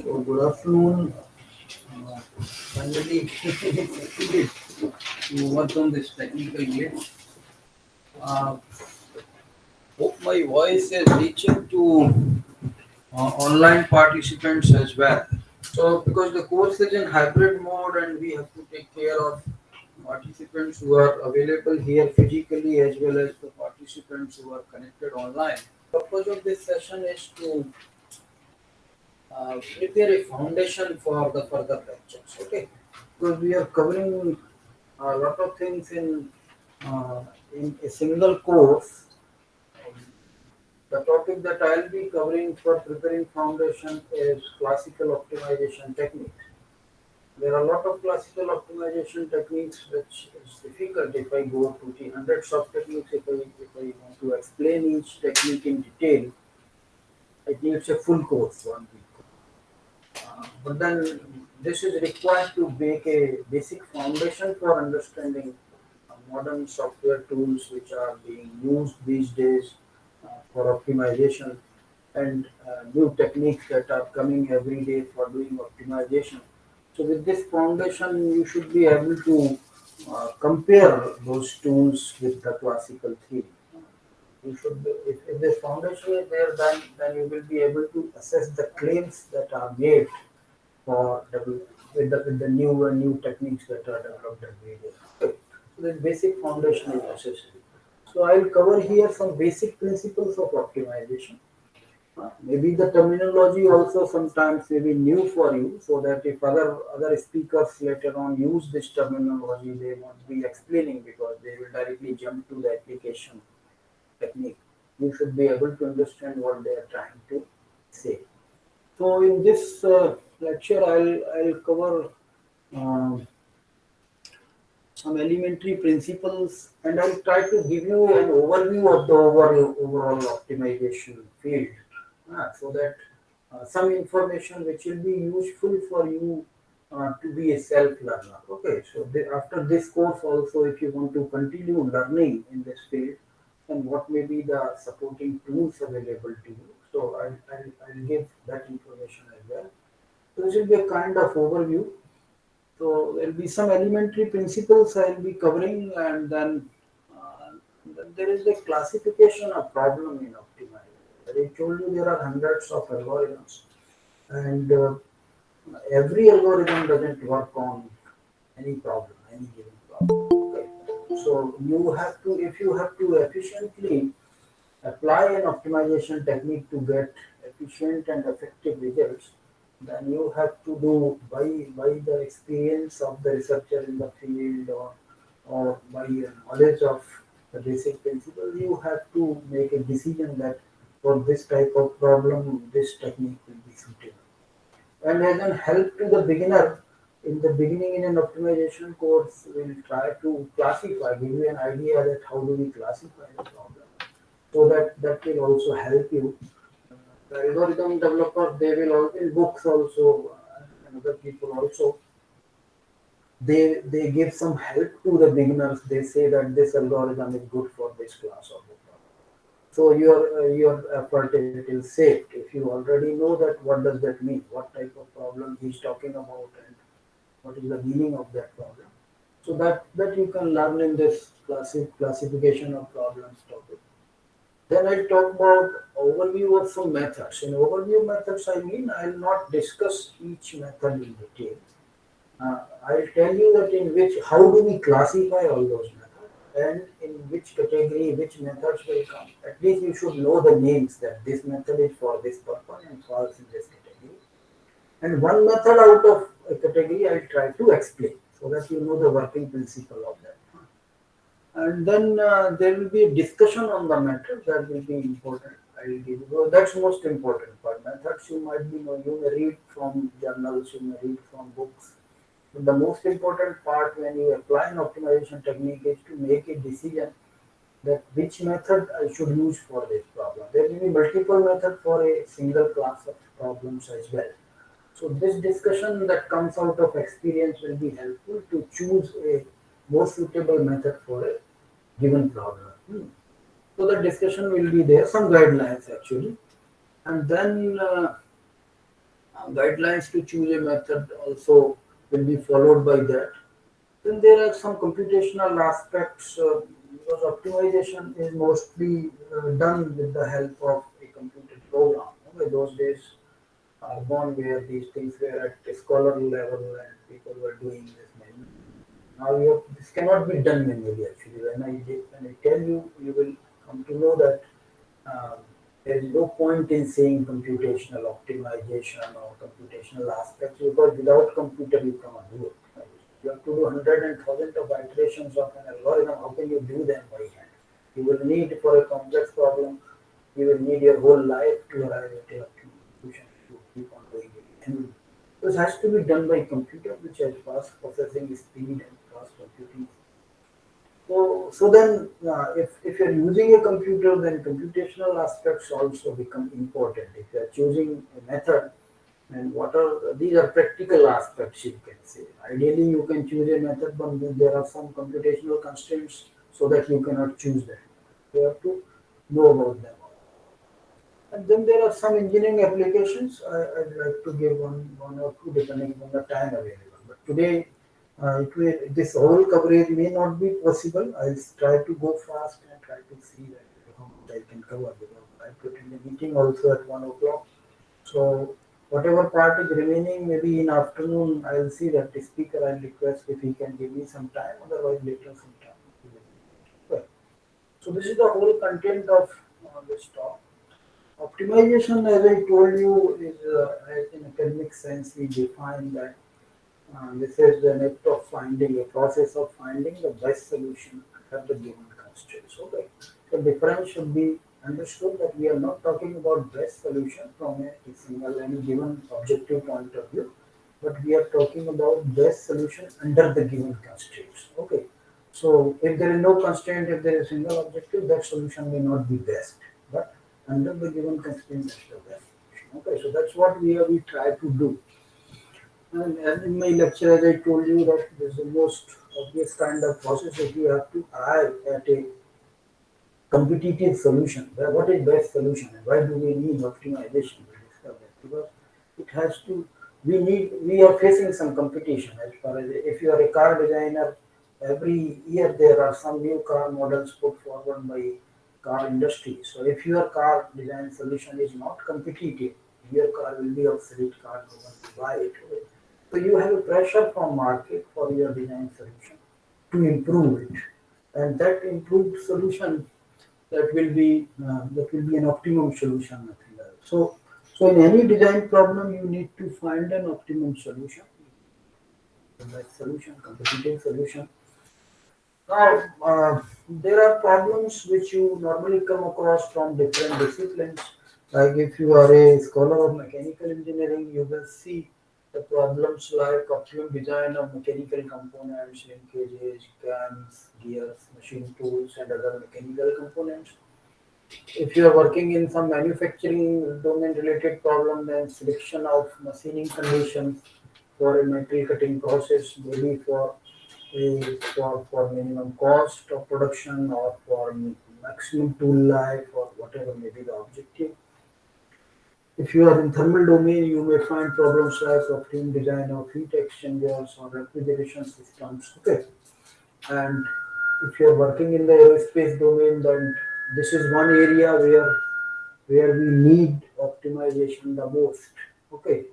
So good afternoon. Finally succeeded to work on this technical glitch. Uh, Hope my voice is reaching to online participants as well. So because the course is in hybrid mode and we have to take care of participants who are available here physically as well as the participants who are connected online. Purpose of this session is to prepare a foundation for the further lectures. Okay, because we are covering a lot of things uh, in a single course. The topic that I'll be covering for preparing foundation is classical optimization techniques. There are a lot of classical optimization techniques which is difficult if I go to the hundreds of techniques. If I want to explain each technique in detail, it needs a full course, 1 week. But then this is required to make a basic foundation for understanding modern software tools which are being used these days for optimization and new techniques that are coming every day for doing optimization. So with this foundation, you should be able to compare those tools with the classical theory. You should be, if this foundation is there, then you will be able to assess the claims that are made for with the new techniques that are developed every day. So the basic foundation is necessary. So I will cover here some basic principles of optimization. Maybe the terminology also sometimes may be new for you, so that if other speakers later on use this terminology, they won't be explaining because they will directly jump to the application technique. You should be able to understand what they are trying to say. So in this lecture, I'll cover um, some elementary principles, and I'll try to give you an overview of the overall optimization field, so that some information which will be useful for you to be a self-learner. Okay, so after this course also, if you want to continue learning in this field, then what may be the supporting tools available to you. So I'll give that information as well. So this will be a kind of overview. So there will be some elementary principles I will be covering, and then there is a classification of problem in optimization. As I told you, there are hundreds of algorithms, and every algorithm doesn't work on any problem, any given problem. Okay. So you have to, if you have to efficiently apply an optimization technique to get efficient and effective results, then you have to do by the experience of the researcher in the field, or by your knowledge of the basic principles, you have to make a decision that for this type of problem, this technique will be suitable. And as an help to the beginner, in the beginning in an optimization course, we'll try to classify, give you an idea that how do we classify the problem. So that will also help you. The algorithm developer, they will in books also, and other people also, they give some help to the beginners. They say that this algorithm is good for this class of the problem. So your effort is saved if you already know that what does that mean, what type of problem he's talking about, and what is the meaning of that problem. So that you can learn in this classification of problems topic. Then I'll talk about overview of some methods. In overview methods, I mean I'll not discuss each method in detail. I'll tell you that in which, how do we classify all those methods, and in which category, which methods will come. At least you should know the names that this method is for this purpose and falls in this category. And one method out of a category I'll try to explain so that you know the working principle of that. And then there will be a discussion on the method that will be important. I will give you. Well, that's most important part. Methods you might be know. You may read from journals, you may read from books. But the most important part when you apply an optimization technique is to make a decision that which method I should use for this problem. There will be multiple methods for a single class of problems as well. So this discussion that comes out of experience will be helpful to choose a more suitable method for a given problem. So the discussion will be there, some guidelines actually, and then guidelines to choose a method also will be followed by that. Then there are some computational aspects because optimization is mostly done with the help of a computer program. Okay, those days are gone where these things were at a scholarly level and people were doing this manually. Now this cannot be done manually actually. When I tell you, you will come to know that um, there is no point in saying computational optimization or computational aspects because without computer you cannot do it. Right? You have to do hundred and thousand of iterations of an algorithm. How can you do them by hand? You will need for a complex problem. You will need your whole life to arrive at a solution to keep on doing it. And this has to be done by computer, which has fast processing speed and fast computing. So then, if you're using a computer, then computational aspects also become important. If you're choosing a method, and what are these are practical aspects you can say. Ideally, you can choose a method, but then there are some computational constraints so that you cannot choose that. You have to know about them. And then there are some engineering applications. I'd like to give one or two depending on the time available. But today, this whole coverage may not be possible. I'll try to go fast and try to see that how much I can cover because I put in a meeting also at 1 o'clock. So whatever part is remaining, maybe in afternoon, I'll see that the speaker. I'll request if he can give me some time. Otherwise, later some time. Well, so this is the whole content of this talk. Optimization, as I told you, is in academic sense we define that this is an act of finding, a process of finding the best solution at the given constraints. Okay, the difference should be understood that we are not talking about best solution from a single any given objective point of view, but we are talking about best solution under the given constraints. Okay, so if there is no constraint, if there is a single objective, that solution may not be best, but under the given constraint, that's the best solution. Okay, so that's what we try to do. And in my lecture, as I told you, that this is the most obvious kind of process that you have to arrive at a competitive solution. What is best solution and why do we need optimization to discover that? Because it has to, we are facing some competition as far as if you are a car designer, every year there are some new car models put forward by car industry. So if your car design solution is not competitive, your car will be obsolete car, no one will buy it. So you have a pressure from market for your design solution to improve it, and that improved solution that will be an optimum solution, nothing else. So in any design problem, you need to find an optimum solution, the best solution, competitive solution. Now, there are problems which you normally come across from different disciplines. Like if you are a scholar of mechanical engineering, you will see the problems like optimum design of mechanical components, linkages, cams, gears, machine tools, and other mechanical components. If you are working in some manufacturing domain related problem, then selection of machining conditions for a metal cutting process, maybe for minimum cost of production or for maximum tool life or whatever may be the objective. If you are in thermal domain, you may find problems like optimum design of heat exchangers or refrigeration systems. Okay, and if you are working in the aerospace domain, then this is one area where we need optimization the most. Okay,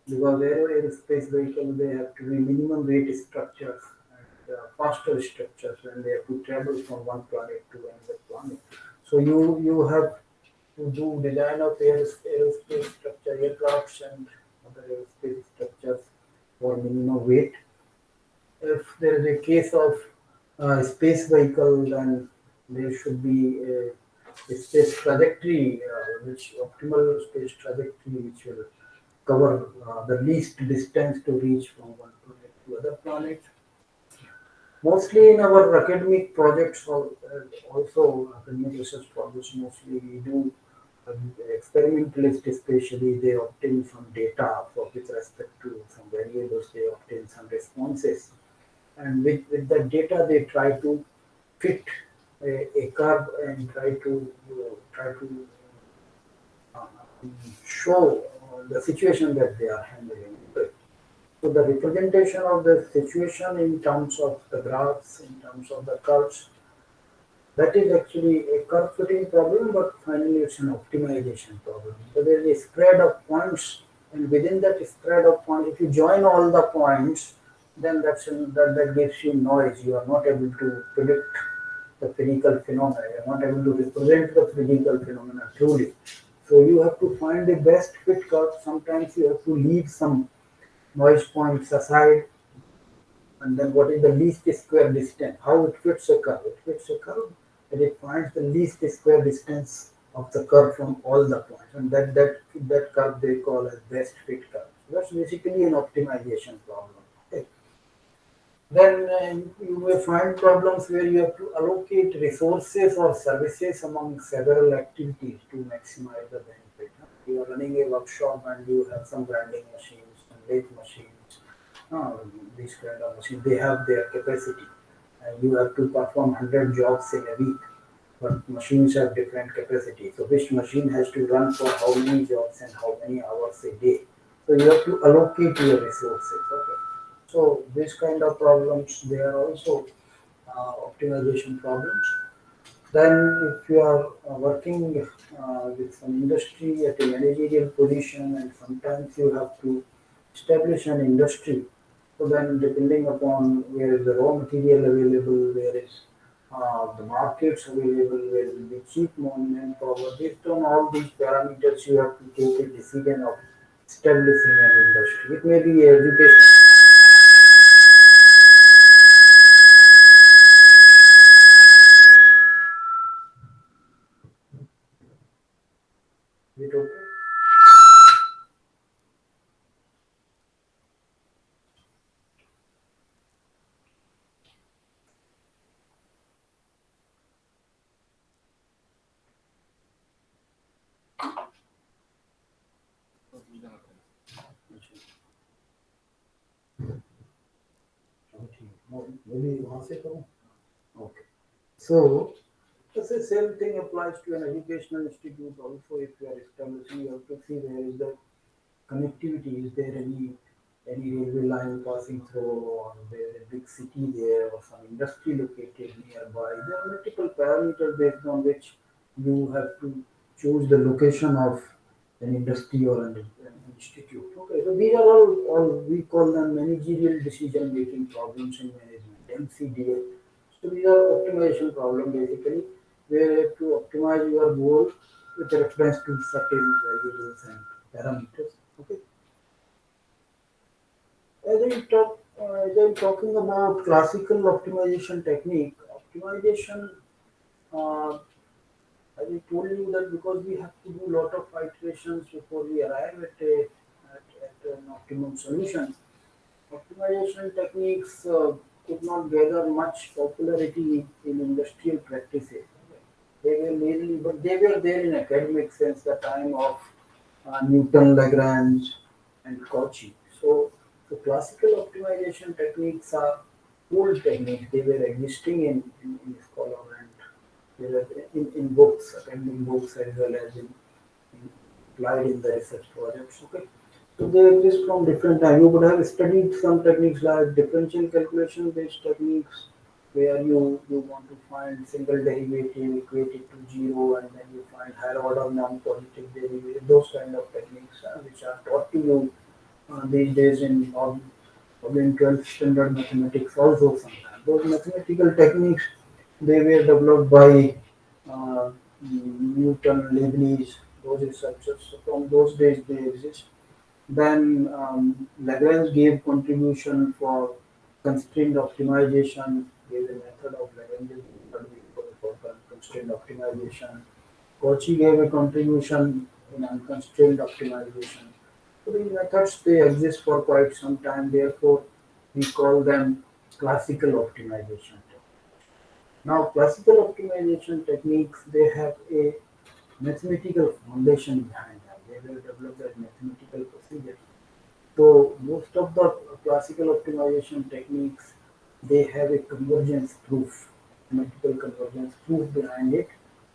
because aerospace vehicle they have to be minimum weight structures and faster structures when they have to travel from one planet to another planet. So you have to do design of aerospace structure, aircrafts and other aerospace structures for minimum weight. If there is a case of space vehicle, then there should be a space trajectory, which optimal space trajectory, which will cover the least distance to reach from one planet to other planet. Mostly in our academic projects, or also academic research projects, mostly we do experimentalist, especially they obtain some data for with respect to some variables, they obtain some responses and with the data they try to fit a curve and try to uh, show the situation that they are handling. Okay. So the representation of the situation in terms of the graphs, in terms of the curves, that is actually a curve fitting problem, but finally it's an optimization problem. So there is a spread of points, and within that spread of points, if you join all the points, then that gives you noise. You are not able to predict the physical phenomena. You are not able to represent the physical phenomena truly. So you have to find the best fit curve. Sometimes you have to leave some noise points aside, and then what is the least square distance? How it fits a curve? It fits a curve and it finds the least square distance of the curve from all the points, and that curve they call as best fit curve. So that's basically an optimization problem. Okay. Then you may find problems where you have to allocate resources or services among several activities to maximize the benefit. You are running a workshop and you have some grinding machines, some lathe machines, uh, these kind of machines. They have their capacity, and you have to perform 100 jobs in a week. But machines have different capacity. So which machine has to run for how many jobs and how many hours a day? So you have to allocate your resources. Okay. So these kind of problems, they are also optimization problems. Then if you are working with some industry at a managerial position, and sometimes you have to establish an industry. So then depending upon where is the raw material available, where is the markets available, where will be cheap manpower, based on all these parameters you have to take a decision of establishing an industry. It may be education. Is it okay? maybe वहाँ से करूँ? Okay. So the same thing applies to an educational institute also. If you are establishing, you have to see where is the connectivity. Is there any railway line passing through, or there is a big city there, or some industry located nearby? There are multiple parameters based on which you have to choose the location of an industry or an institute. Okay, so these are all we call them managerial decision making problems in management, MCDA. So these are optimization problem basically, where you have to optimize your goal with reference to certain variables and parameters. Okay. As I'm talking about classical optimization technique, optimization, uh, as I told you that because we have to do a lot of iterations before we arrive at an optimum solution, optimization techniques could not gather much popularity in industrial practices. They were mainly, but they were there in academic sense, the time of Newton, Lagrange, and Cauchy. So classical optimization techniques are old techniques. They were existing in scholar, and they were in books, academic books, as well as in applied in the research projects. Okay. So they exist from different time. You would have studied some techniques like differential calculation based techniques, where you want to find single derivative, equate it to zero, and then you find higher order non-positive derivative. Those kind of techniques which are taught to you these days probably in 12th standard mathematics also sometimes. Those mathematical techniques, they were developed by Newton, Leibniz, those researchers. So from those days they exist. Then Lagrange gave contribution for constraint optimization, gave a method of Lagrange's method for constraint optimization. Cauchy gave a contribution in unconstrained optimization. So these methods, they exist for quite some time. Therefore, we call them classical optimization techniques. Now, classical optimization techniques, they have a mathematical foundation behind them. They were developed as mathematical procedures. So most of the classical optimization techniques, they have a convergence proof, mathematical convergence proof behind it.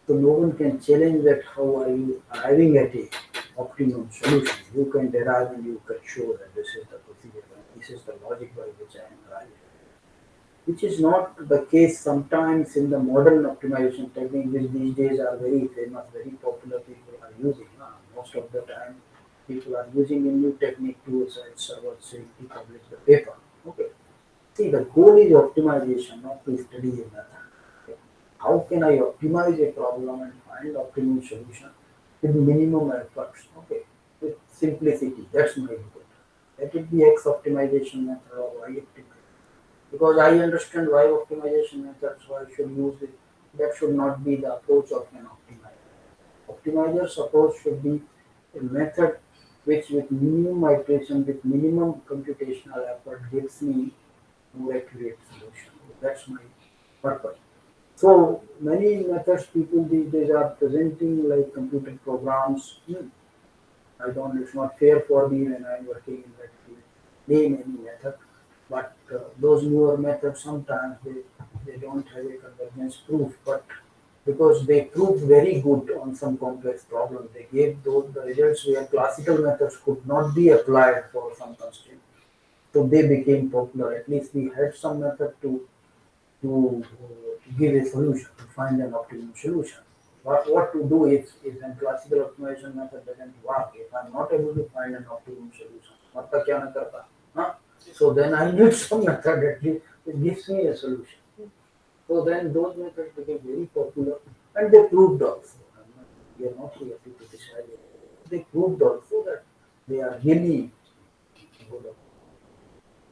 So no one can challenge that how are you arriving at a optimum solution. You can derive and you can show that this is the procedure and this is the logic by which I am arriving, which is not the case sometimes in the modern optimization technique, which these days are very famous, very popular. People are using. Most of the time, people are using a new technique to server safety publish the paper. Okay. See, the goal is optimization, not to study a method. Okay. How can I optimize a problem and find optimum solution with minimum efforts? Okay, with simplicity. That's my goal. Let it be X optimization method or Y optimization. Because I understand why optimization methods, why I should use it. That should not be the approach of an optimizer. Optimizer's approach should be a method which with minimum iteration, with minimum computational effort gives me more accurate solution. That's my purpose. So many methods people these days are presenting like computer programs. I don't. It's not fair for me when I'm working in that field. Name any method, but those newer methods sometimes they don't have a convergence proof, but because they proved very good on some complex problems, they gave those the results where classical methods could not be applied for some constraint. So they became popular. At least we had some method to give a solution, to find an optimum solution. What to do if a classical optimization method doesn't work, if I'm not able to find an optimum solution, मतलब क्या मैं करता? Huh? So then I need some method that gives me a solution. So then those methods became very popular and they proved also. We are not here to criticize it. They proved also that they are really good.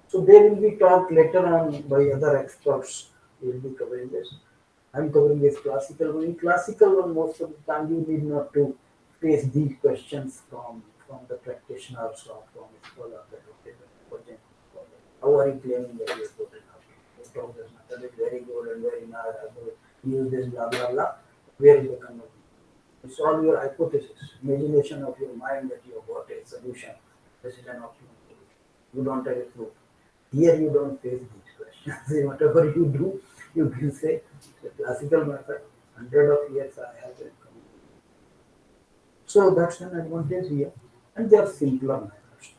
So they will be taught later on by other experts. We will be covering this. I'm covering this classical one. In classical one, most of the time you need not to face these questions from the practitioners or from a scholar that okay, how are you claiming that you are good enough? You talk this method is very good and very nice. I will use this blah blah blah. Where is the conversion? It's all your hypothesis, imagination of your mind that you have got a solution. This is an optimum solution. You don't have a proof. Here you don't face these questions. Whatever you do, you can say the classical method, hundred of years I have been. So that's an advantage here. And they are simpler methods.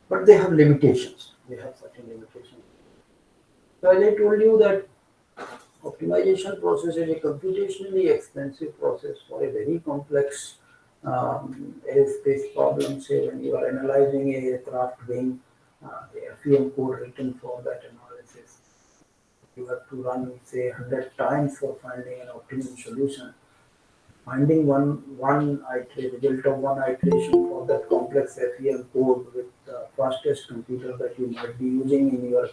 But they have limitations. They have certain limitations. So as I told you that optimization process is a computationally expensive process for a very complex aerospace problem. Say when you are analyzing a aircraft wing, a FEM code written for that analysis, you have to run say 100 times for finding an optimum solution. Finding one iteration, result of one iteration for that complex FEM code with the fastest computer that you might be using in your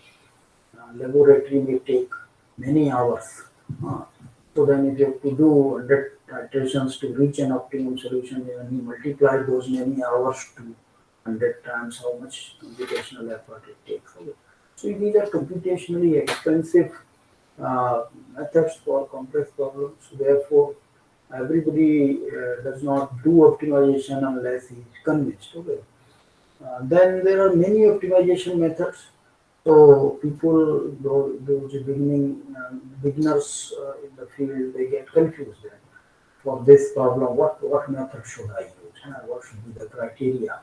laboratory may take many hours. Uh, so then if you have to do 100 iterations to reach an optimum solution, and you multiply those many hours to 100 times how much computational effort it takes. Okay. So these are computationally expensive methods for complex problems. Therefore, everybody does not do optimization unless he is convinced. Okay. Then there are many optimization methods. So people, those beginners in the field, they get confused. Then. For this problem, what method should I use? What should be the criteria?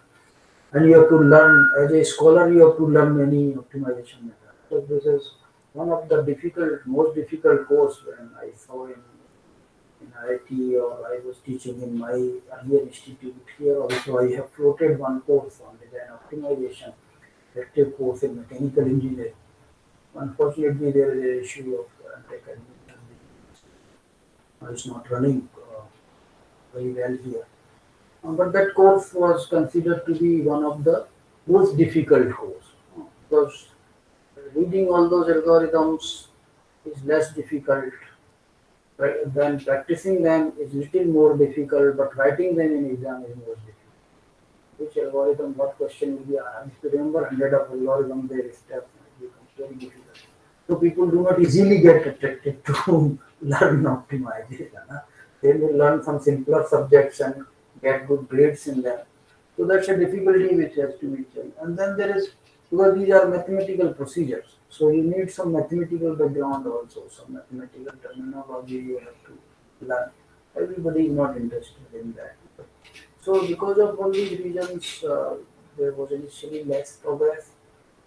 And you have to learn, as a scholar, you have to learn many optimization methods. So this is one of the most difficult course when I saw in IIT or I was teaching in my earlier institute here also. I have floated one course on design optimization, elective course in mechanical engineering. Unfortunately, there is an issue of anti-conventional it's not running very well here. But that course was considered to be one of the most difficult course because reading all those algorithms is less difficult. Then practicing them is little more difficult, but writing them in exam is more difficult. Which algorithm, what question will be? I have to remember hundred of algorithms, their steps becomes very difficult. So people do not easily get attracted to learn optimization. Huh? They will learn some simpler subjects and get good grades in them. So that's a difficulty which has to be checked. And then there is because these are mathematical procedures. So you need some mathematical background also, some mathematical terminology you have to learn. Everybody is not interested in that. So because of all these reasons, there was initially less progress.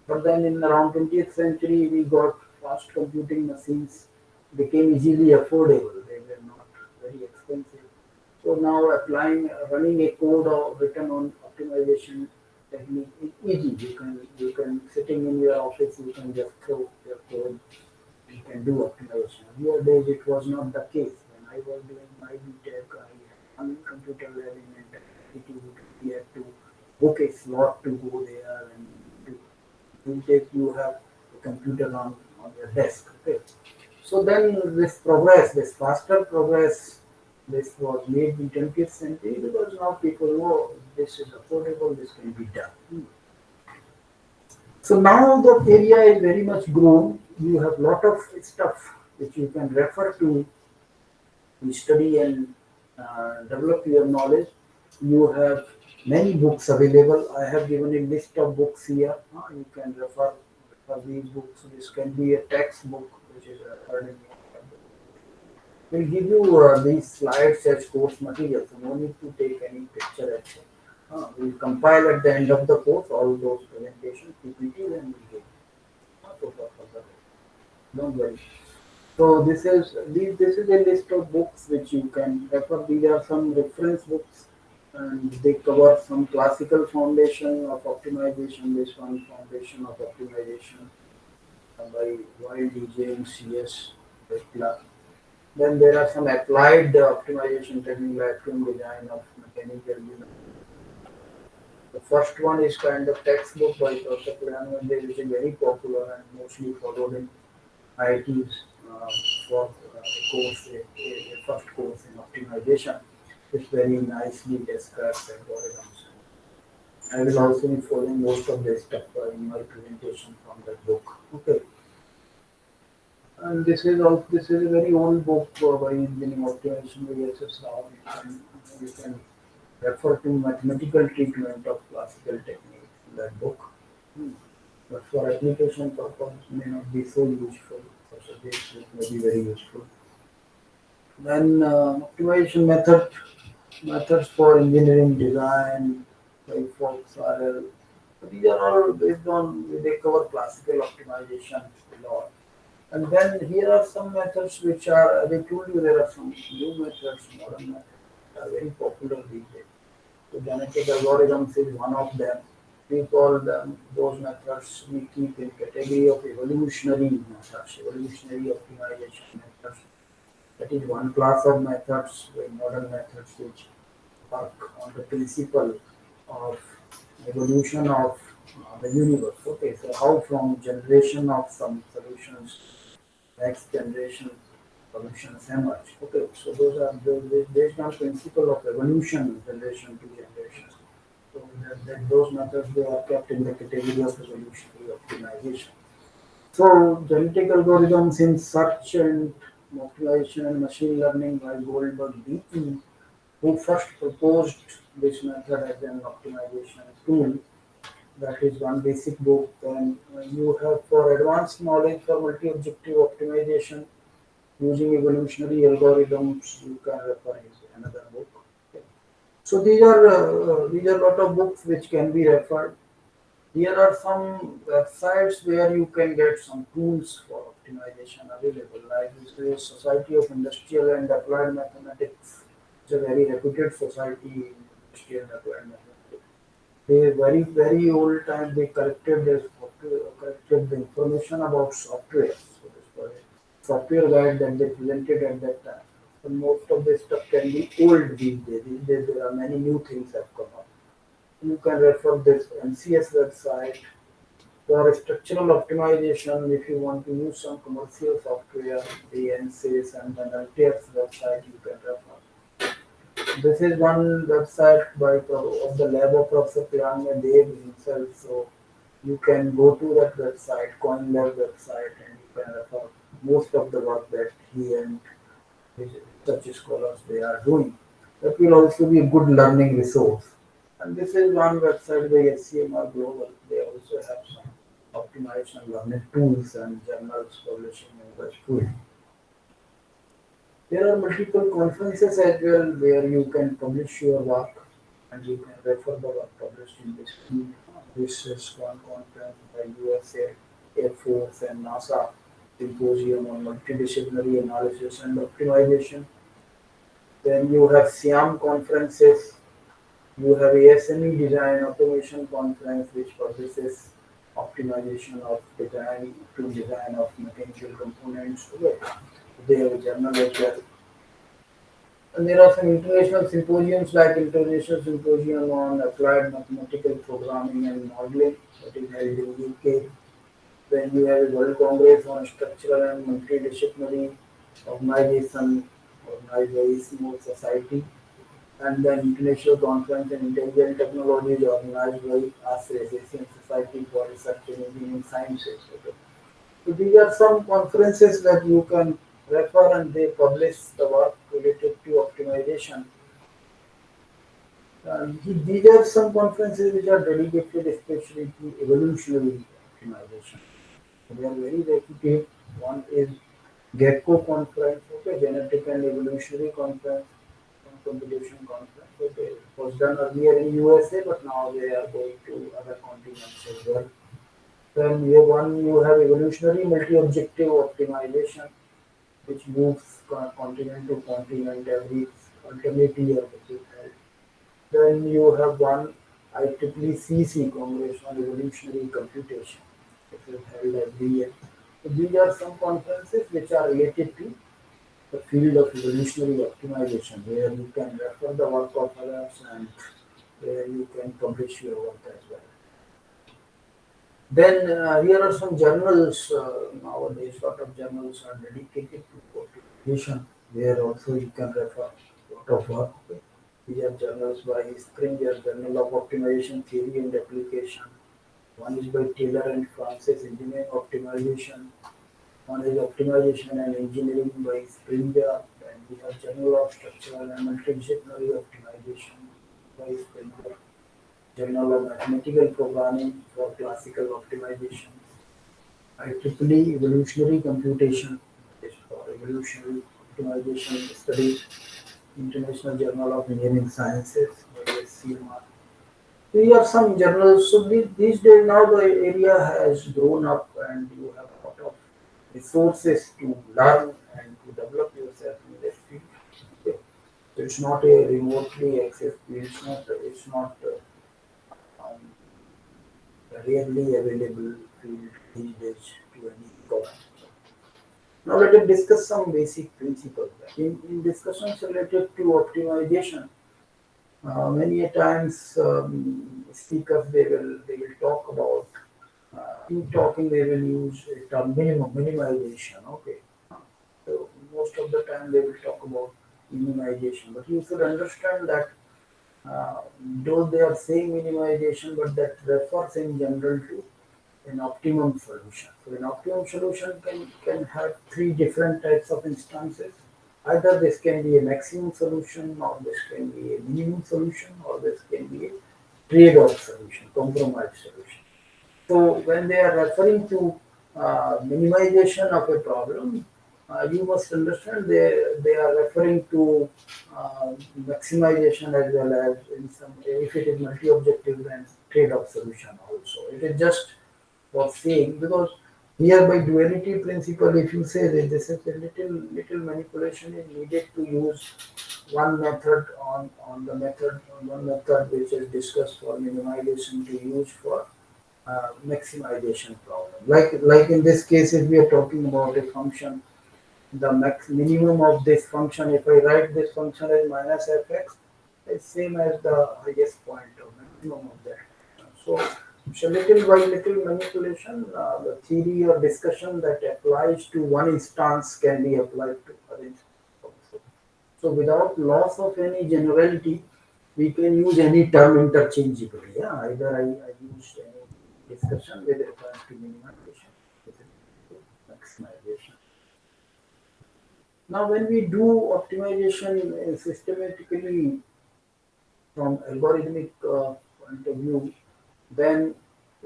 But then in around 20th century, we got fast computing machines became easily affordable. They were not very expensive. So now running a code or written on optimization technique is easy. You can sitting in your office, you can just throw your code. You can do optimization. Earlier days, it was not the case. When I was doing my BTech, I had one computer lab in India. We had to book a slot to go there and do will take you have a computer on your desk. Okay. So then this progress, this faster progress, this was made in 20th century because now people know this is affordable, this can be done. So now the area is very much grown. You have lot of stuff which you can refer to study and develop your knowledge. You have many books available. I have given a list of books here. You can refer these books. This can be a textbook which is referred in your book. We'll give you these slides as course material, so no need to take any picture actually. We'll compile at the end of the course all those presentations, PPTs, and we'll give. So for further. Don't worry. So this is a list of books which you can refer. These are some reference books, and they cover some classical foundation of optimization. This one, foundation of optimization by Wild DJ and CS. Rekla. Then there are some applied optimization technique like Kyun design of mechanical unit. The first one is kind of textbook by Professor Karaoke, which is very popular and mostly followed in IITs for a course, a first course in optimization. It's very nicely describes algorithms. I will also be following most of this stuff in my presentation from that book. Okay, and this is a very old book by engineering optimization by SSR. You can refer to mathematical treatment of classical techniques in that book. Hmm. But for application purpose may not be so useful. For subjects it may be very useful. Then optimization methods for engineering design by Fox RL. These are all based on they cover classical optimization a lot. And then here are some methods which are as I told you there are some new methods, modern methods that are very popular these days. So genetic algorithms is one of them. We call them those methods we keep in category of evolutionary methods, evolutionary optimization methods. That is one class of methods, the modern methods which work on the principle of evolution of the universe. Okay, so how from generation of some solutions, next generation solutions emerge. Okay, so those are based on principle of evolution, generation to generation. So those methods they are kept in the category of evolutionary optimization. So genetic algorithms in search and optimization and machine learning by Goldberg BE, who first proposed this method as an optimization tool. That is one basic book. Then you have for advanced knowledge for multi-objective optimization using evolutionary algorithms, you can refer to another book. Okay. So these are a lot of books which can be referred. Here are some websites where you can get some tools for optimization available. Like this is Society of Industrial and Applied Mathematics. It's a very reputed society in industrial and applied mathematics. They very old time they collected the information about software. So this was a software guide that they presented at that time. So most of this stuff can be old these days. These days there are many new things have come up. You can refer this NCS website for structural optimization. If you want to use some commercial software, the NCS and then LTX website you can refer. This is one website of the lab of Professor Pyramid Dev himself. So you can go to that website, CoinLab website, and you can refer most of the work that he and his research scholars they are doing. That will also be a good learning resource. And this is one website by SCMR Global. They also have some optimization learning tools and journals publishing in the field. There are multiple conferences as well where you can publish your work. and you can refer the work published in this field. This is one conference by USA Air Force and NASA symposium on multidisciplinary analysis and optimization. Then you have SIAM conferences. You have ASME Design Automation Conference, which publishes optimization of design to design of mechanical components. Okay. They have a journal as well. And there are some international symposiums like International Symposium on Applied Mathematical Programming and Modeling that is held in UK. Then you have a World Congress on Structural and Multidisciplinary Organization organized by Small Society, and then International Conference on Intelligent Technologies organized by ASRES, Asian Society for Research in Engineering Sciences. Okay. So these are some conferences that you can refer and they publish the work related to optimization. These are some conferences which are dedicated especially to evolutionary optimization. They are very reputed. One is GECKO conference, okay, Genetic and Evolutionary Conference, Competition Conference. Okay, it was done earlier in USA, but now they are going to other continents as well. Then you have evolutionary multi-objective optimization, which moves continent to continent every alternate year. Which is held. Then you have one IEEE Congress on Evolutionary Computation, which is held every year. So these are some conferences which are related to the field of evolutionary optimization, where you can refer the work of others and where you can publish your work as well. Then here are some journals. Nowadays, lot of journals are dedicated to optimization, where also you can refer lot of work. These are journals by Springer, Journal of Optimization Theory and Application. One is by Taylor and Francis, Engineering Optimization. One is Optimization and Engineering by Springer. Then we have Journal of Structural and Multidisciplinary Optimization by Springer. Journal of Mathematical Programming for Classical Optimization. IEEE Evolutionary Computation is for evolutionary optimization study. International Journal of Engineering Sciences by SCMR. These are some journals. So these days now the area has grown up and you have a lot of resources to learn and to develop yourself in this field. Okay. So it's not a remotely accessed field. It's not um, rarely available field these days to any scholar. Now let us discuss some basic principles. In discussions related to optimization, many a times speakers they will talk about in talking they will use a term minimization. Okay, so most of the time they will talk about minimization, but you should understand that uh, though they are saying minimization, but that refers in general to an optimum solution. So an optimum solution can have three different types of instances. Either this can be a maximum solution, or this can be a minimum solution, or this can be a trade-off solution, compromise solution. So when they are referring to minimization of a problem, you must understand they are referring to maximization as well as in some if it is multi-objective then trade-off solution also. It is just for saying because here by duality principle, if you say that this is a little manipulation is needed to use one method on the method on one method which is discussed for minimization to use for maximization problem. Like in this case, if we are talking about a function, the max minimum of this function, if I write this function as minus fx, is same as the highest point or maximum of that. So it's a little by little manipulation. The theory or discussion that applies to one instance can be applied to other instance also. So without loss of any generality, we can use any term interchangeably. Yeah, either I use any discussion with reference to minimization, with reference to maximization. Now, when we do optimization systematically from algorithmic point of view, then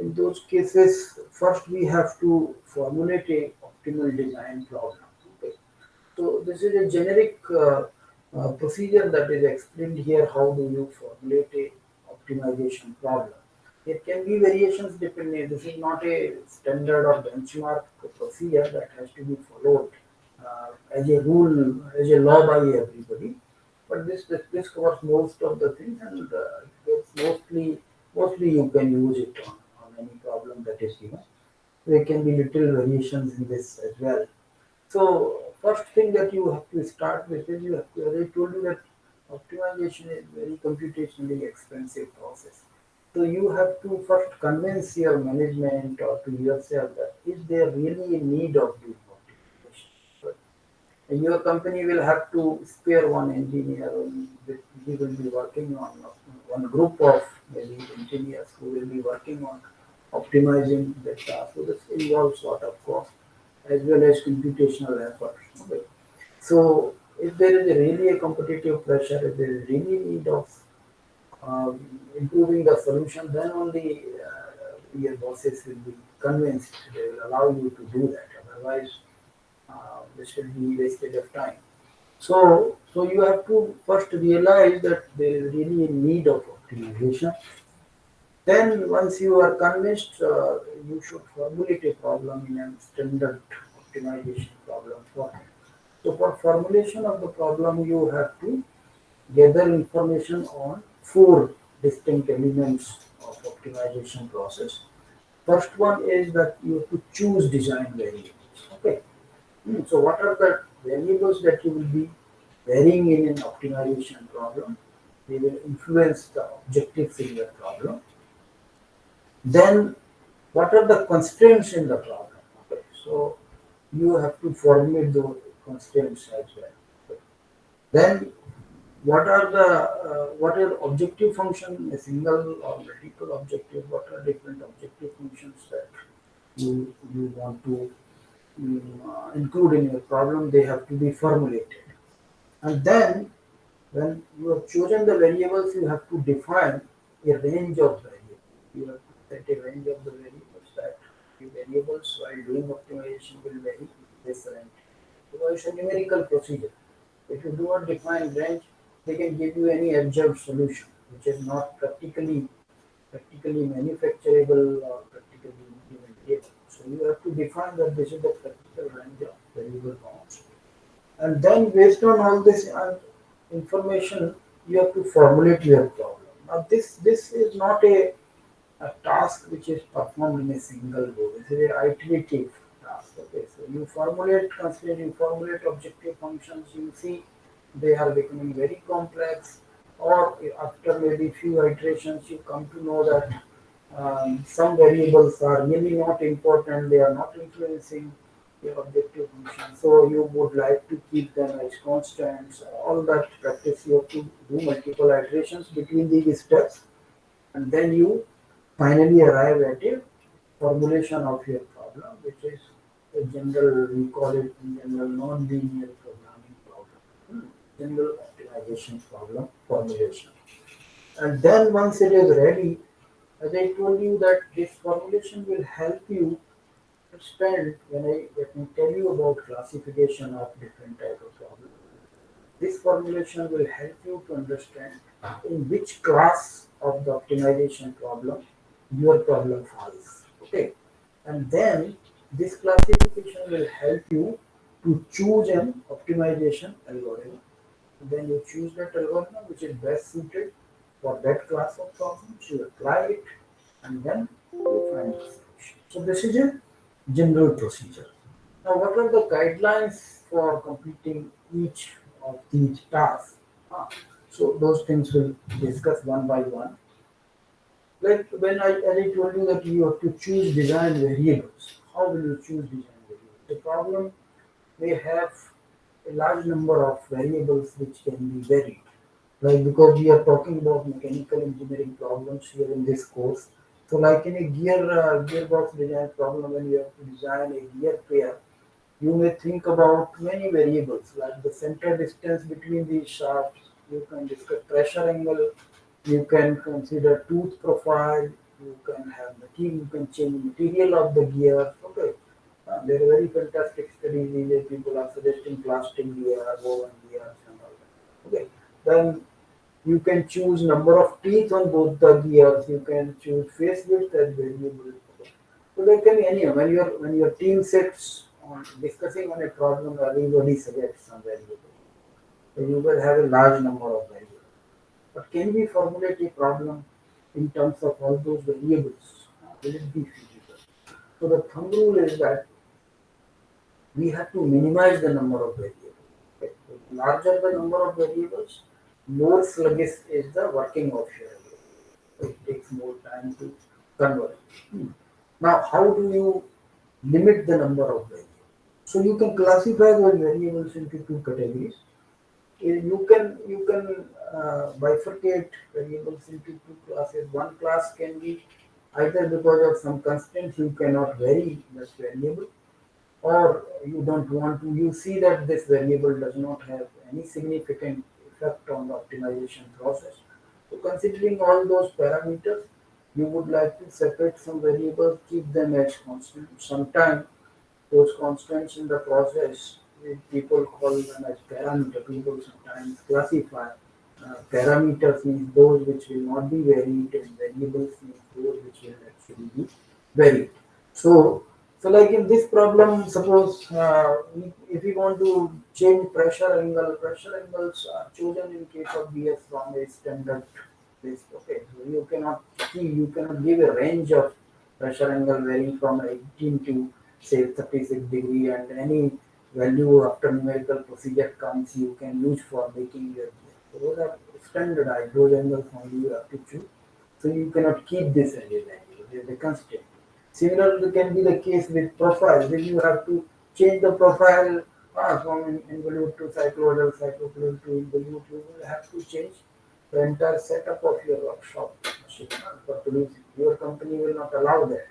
in those cases, first we have to formulate a optimal design problem. Okay. So this is a generic procedure that is explained here. How do you formulate a optimization problem? There can be variations depending. This is not a standard or benchmark procedure that has to be followed as a rule, as a law by everybody. But this covers most of the things, and it's mostly you can use it on any problem that is given. There can be little variations in this as well. So first thing that you have to start with is you have to, as I told you that optimization is very computationally expensive process. So you have to first convince your management or to yourself that is there really a need of doing optimization. But your company will have to spare one engineer, and he will be working on one group of maybe engineers who will be working on optimizing the task. So this involves lot of cost as well as computational effort. Okay. So if there is really a competitive pressure, if there is really need of improving the solution, then only your bosses will be convinced. They will allow you to do that. Otherwise, this will be wasted of time. So you have to first realize that there is really a need of optimization. Then once you are convinced, you should formulate a problem in a standard optimization problem format. So for formulation of the problem, you have to gather information on four distinct elements of optimization process. First one is that you have to choose design variables. Okay. So what are the variables that you will be varying in an optimization problem? They will influence the objectives in your problem. Then what are the constraints in the problem? Okay. So you have to formulate those constraints as well. Okay. Then what are objective function, a single or multiple objective? What are different objective functions that you want to include in your problem? They have to be formulated. And then when you have chosen the variables, you have to define a range of variables. You have to set a range of the variables that the variables while doing optimization will vary with this range. Because it's a numerical procedure. If you do not define range, they can give you any absurd solution, which is not practically manufacturable or practically implementable. So you have to define that this is the practical range of variable bounds. And then based on all this information, you have to formulate your problem. Now this is not a task which is performed in a single go. This is an iterative task. Okay, so you formulate constraint, you formulate objective functions, you see they are becoming very complex, or after maybe few iterations, you come to know that some variables are really not important, they are not influencing your objective function. So you would like to keep them as constants. All that practice you have to do multiple iterations between these steps, and then you finally arrive at a formulation of your problem, which is a general, we call it in general non-linear programming problem, general optimization problem formulation. And then once it is ready, as I told you that this formulation will help you understand when I let me tell you about classification of different type of problems. This formulation will help you to understand in which class of the optimization problem your problem falls. Okay. And then this classification will help you to choose an optimization algorithm. Then you choose that algorithm which is best suited for that class of problems. You apply it and then you find the solution. So this is a general procedure. Now, what are the guidelines for completing each of these tasks? Ah, so those things we'll discuss one by one. Like when as I told you that you have to choose design variables. How will you choose design variables? The problem may have a large number of variables which can be varied. Like because we are talking about mechanical engineering problems here in this course. So like in a gearbox design problem, when you have to design a gear pair, you may think about many variables like the center distance between these shafts. You can discuss pressure angle. You can consider tooth profile. You can have material. You can change material of the gear. Okay, there are very fantastic studies. These people are suggesting plastic gear, woven gears, and all that. Okay, then you can choose number of teeth on both the gears. You can choose face width as variable. So there can be any when your team sits on discussing on a problem, everybody suggests some variable. So you will have a large number of variables. But can we formulate a problem in terms of all those variables? Will it be feasible? So the thumb rule is that we have to minimize the number of variables. Okay? The larger the number of variables, more sluggish is the working of your algorithm. So it takes more time to convert. Now, how do you limit the number of variables? So you can classify those variables into two categories. You can bifurcate variables into two classes. One class can be either because of some constraints you cannot vary this variable, or you don't want to. You see that this variable does not have any significant effect on the optimization process. So considering all those parameters, you would like to separate some variables, keep them as constant. Sometimes those constants in the process, people call them as parameter. People sometimes classify parameters means those which will not be varied, and variables means those which will actually be varied. So, so like in this problem, suppose if we want to change pressure angles are chosen in case of BS from a standard list. Okay, so you cannot give a range of pressure angle varying from 18 to say 36 degree, and any value after numerical procedure comes you can use for making your gear. So those are standardized, those angles only you have to choose. So you cannot keep this as a value, they are constant. Similarly can be the case with profile, then you have to change the profile from involute to cycloidal, cyclofluid to involute. You will have to change the entire setup of your workshop machine for producing. Your company will not allow that.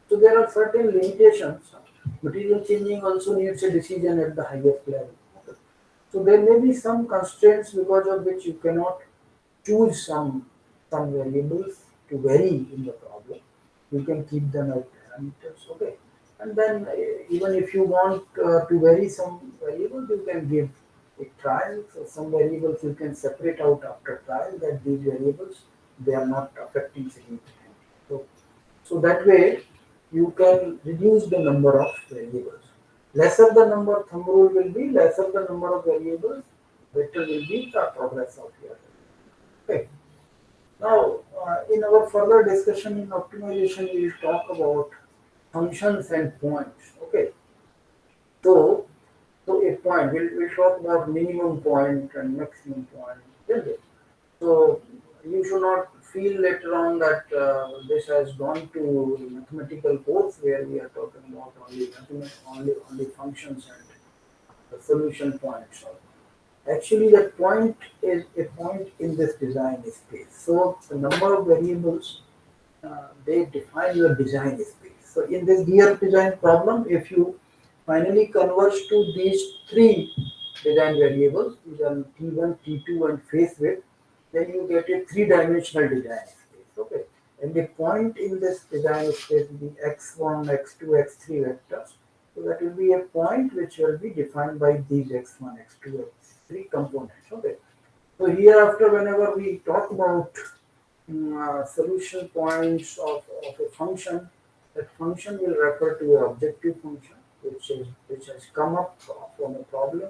So there are certain limitations. Material changing also needs a decision at the highest level. So there may be some constraints because of which you cannot choose some variables to vary in the problem. You can keep them as parameters, okay. And then even if you want to vary some variables, you can give a trial. So some variables you can separate out after trial that these variables they are not affecting significantly. So that way you can reduce the number of variables. Lesser the number, thumb rule will be lesser the number of variables, better will be the progress of your. Okay. Now, in our further discussion in optimization, we will talk about functions and points. Okay. So, so a point, we'll talk about minimum point and maximum point. Isn't it? So you should not feel later on that this has gone to mathematical course where we are talking about only functions and the solution points. Actually, that point is a point in this design space. So the number of variables they define your design space. So in this gear design problem, if you finally converge to these three design variables, these are T1, T2 and phase width, then you get a three-dimensional design space. Okay. And the point in this design space will be x1, x2, x3 vectors. So that will be a point which will be defined by these x1, x2, x3 components. Okay. So hereafter, whenever we talk about solution points of a function, that function will refer to an objective function which has come up from a problem,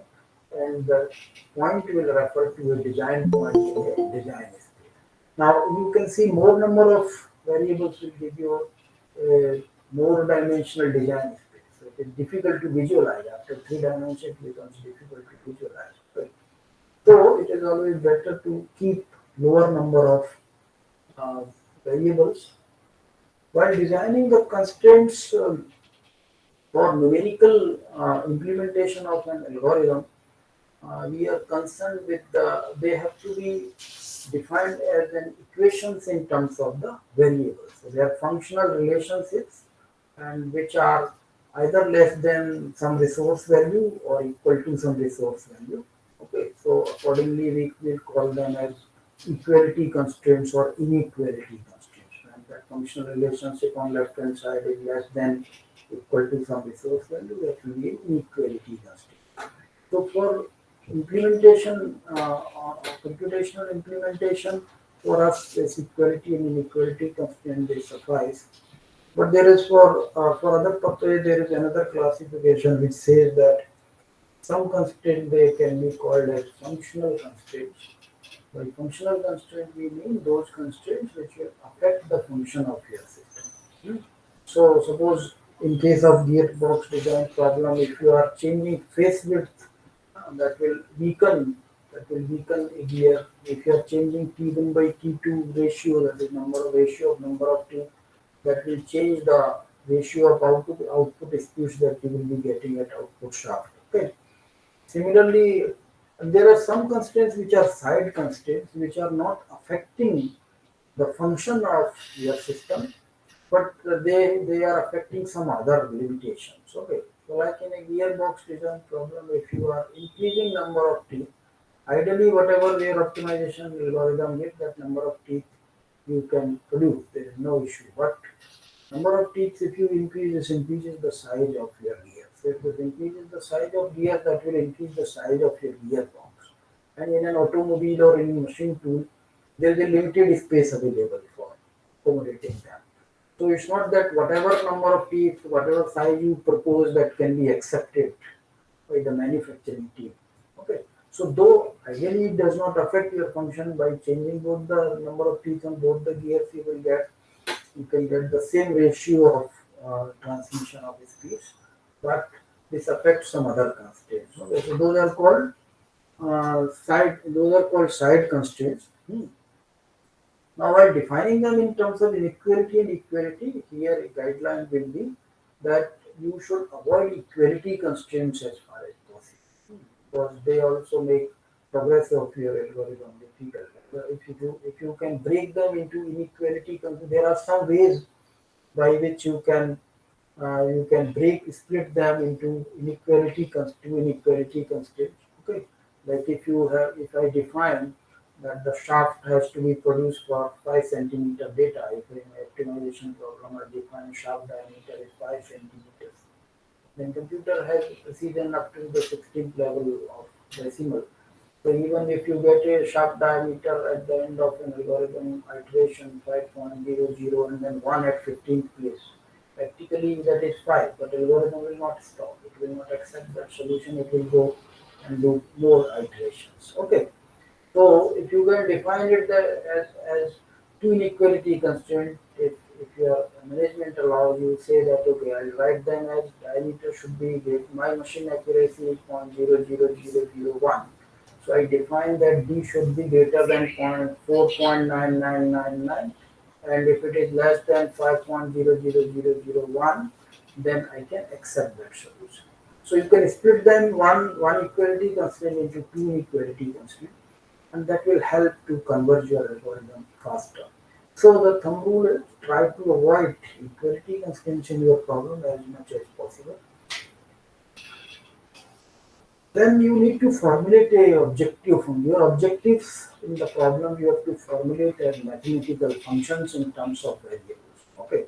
and the point will refer to a design point in a design space. Now you can see more number of variables will give you a more dimensional design space. So it is difficult to visualize. After three dimensions, it becomes difficult to visualize. Right? So it is always better to keep lower number of uh, variables. While designing the constraints for numerical implementation of an algorithm, we are concerned with they have to be defined as an equations in terms of the variables. So they are functional relationships and which are either less than some resource value or equal to some resource value. Okay, so accordingly we will call them as equality constraints or inequality constraints. And that functional relationship on left hand side is less than equal to some resource value, that will be an inequality constraint. So for Implementation, computational implementation for us is equality and inequality constraint they suffice. But there is for other purpose there is another classification which says that some constraints they can be called as functional constraints. By functional constraint we mean those constraints which will affect the function of your system. Hmm. So suppose in case of gearbox design problem, if you are changing phase width, that will weaken a gear. If you are changing T1 by T2 ratio, that is number of T, that will change the ratio of output speeds that you will be getting at output shaft. Okay. Similarly, there are some constraints which are side constraints which are not affecting the function of your system, but they are affecting some other limitations. Okay, so like in a gearbox design problem, if you are increasing number of teeth, ideally whatever your optimization algorithm gives, that number of teeth you can produce. There is no issue. But number of teeth, if you increase, this increases the size of your gear. So if it increases the size of gear, that will increase the size of your gearbox. And in an automobile or in a machine tool, there is a limited space available for accommodating them. So it's not that whatever number of teeth, whatever size you propose, that can be accepted by the manufacturing team. Okay. So though ideally it does not affect your function by changing both the number of teeth on both the gears, you can get the same ratio of transmission of speeds, but this affects some other constraints. Okay. So those are called side constraints. Now, while defining them in terms of inequality and equality, here a guideline will be that you should avoid equality constraints as far as possible, because they also make progress of your algorithm difficult. If you can break them into inequality constraints, there are some ways by which you can split them into inequality constraints. Okay, like if I define that the shaft has to be produced for 5 centimeter data. If in my optimization program I define shaft diameter is 5 centimeters, then computer has precision up to the 16th level of decimal. So even if you get a shaft diameter at the end of an algorithm iteration 5.00 and then 1 at 15th place, practically that is 5, but algorithm will not stop. It will not accept that solution. It will go and do more iterations. Okay. So if you can define it as two inequality constraint, if your management allows you say that okay, I'll write them as diameter should be my machine accuracy is 0.00001. So I define that D should be greater than 4.9999, and if it is less than 5.00001, then I can accept that solution. So you can split them one equality constraint into two inequality constraints, and that will help to converge your algorithm faster. So the thumb rule is try to avoid equality constraints in your problem as much as possible. Then you need to formulate a objective from your objectives in the problem. You have to formulate as mathematical functions in terms of variables. Okay.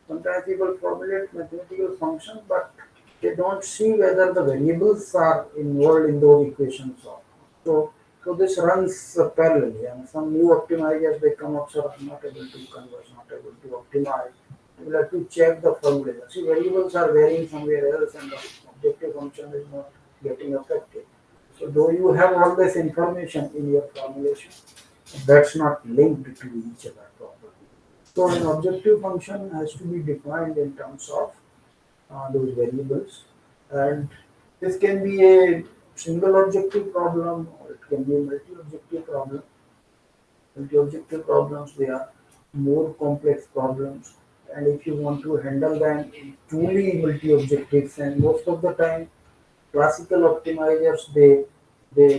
Sometimes people formulate mathematical functions, but they don't see whether the variables are involved in those equations or not. So this runs parallelly, and some new optimizers they come up, sir, I'm not able to converge, not able to optimize. You will have to check the formula. See, variables are varying somewhere else, and the objective function is not getting affected. So though you have all this information in your formulation, that's not linked to each other properly. So an objective function has to be defined in terms of those variables, and this can be a single objective problem or it can be a multi-objective problem. Multi-objective problems, they are more complex problems, and if you want to handle them in truly multi-objectives, and most of the time classical optimizers they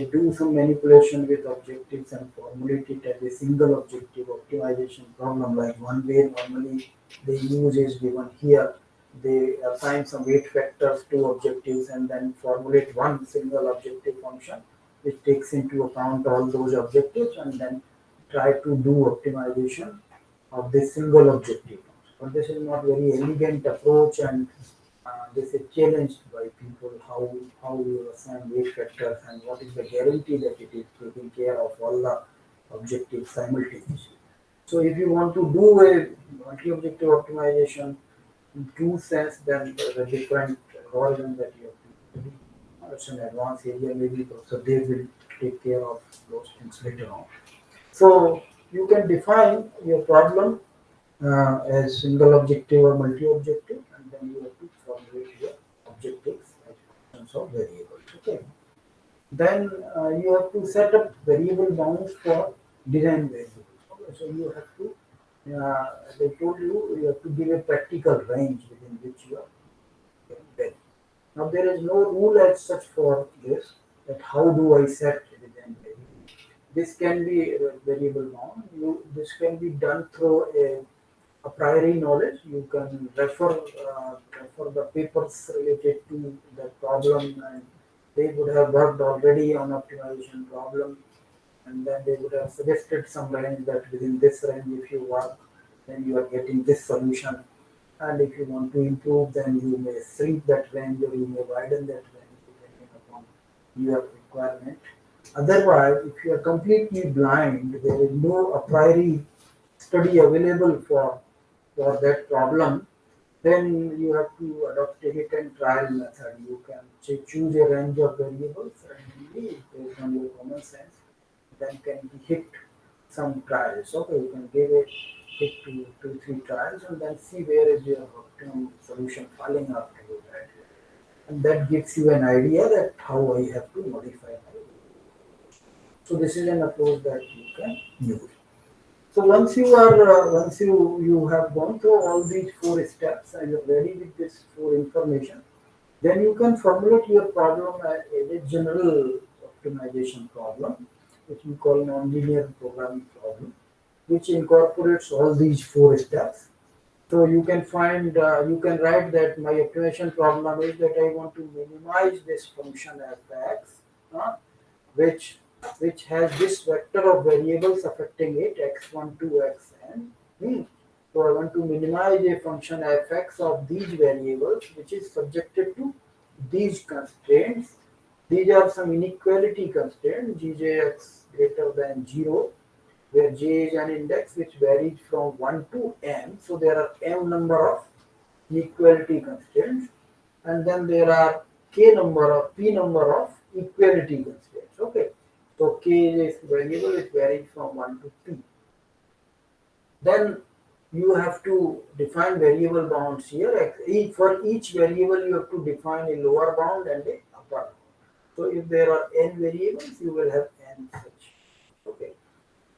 do some manipulation with objectives and formulate it as a single objective optimization problem, like one way normally they use is given here. They assign some weight factors to objectives and then formulate one single objective function which takes into account all those objectives and then try to do optimization of this single objective. But this is not very elegant approach, and this is challenged by people how you assign weight factors and what is the guarantee that it is taking care of all the objectives simultaneously. So if you want to do a multi-objective optimization in true sense, then there are different algorithms that you have to study. It's an advanced area maybe, so they will take care of those things later on. So you can define your problem as single objective or multi-objective, and then you have to formulate your objectives as functions of variables. Okay. Then you have to set up variable bounds for design variables. Okay. So you have to, as I told you, you have to give a practical range within which you are vary. Now there is no rule as such for this. That how do I set design variable? This can be a variable bound. This can be done through a priori knowledge. You can refer the papers related to the problem, and they would have worked already on optimization problem, and then they would have suggested some range that within this range, if you work, then you are getting this solution. And if you want to improve, then you may shrink that range or you may widen that range depending upon your requirement. Otherwise, if you are completely blind, there is no a priori study available for that problem, then you have to adopt a hit and trial method. You can choose a range of variables randomly based on your common sense, then can be hit some trials. Okay, you can give it hit to two, three trials and then see where is your optimum solution falling after you that. And that gives you an idea that how I have to modify my. So this is an approach that you can use. So once you have gone through all these four steps and you're ready with this four information, then you can formulate your problem as a general optimization problem, which we call nonlinear programming problem, which incorporates all these four steps. So you can find you can write that my optimization problem is that I want to minimize this function f(x), uh, which which has this vector of variables affecting it x1 to xn. Hmm. So I want to minimize a function f(x) of these variables which is subjected to these constraints. These are some inequality constraints, gjx greater than 0, where j is an index which varies from 1 to m. So there are m number of inequality constraints, and then there are p number of equality constraints. Okay, so k is variable, it varies from 1 to p. Then you have to define variable bounds here. For each variable you have to define a lower bound and a upper bound. So if there are n variables, you will have n such. Okay.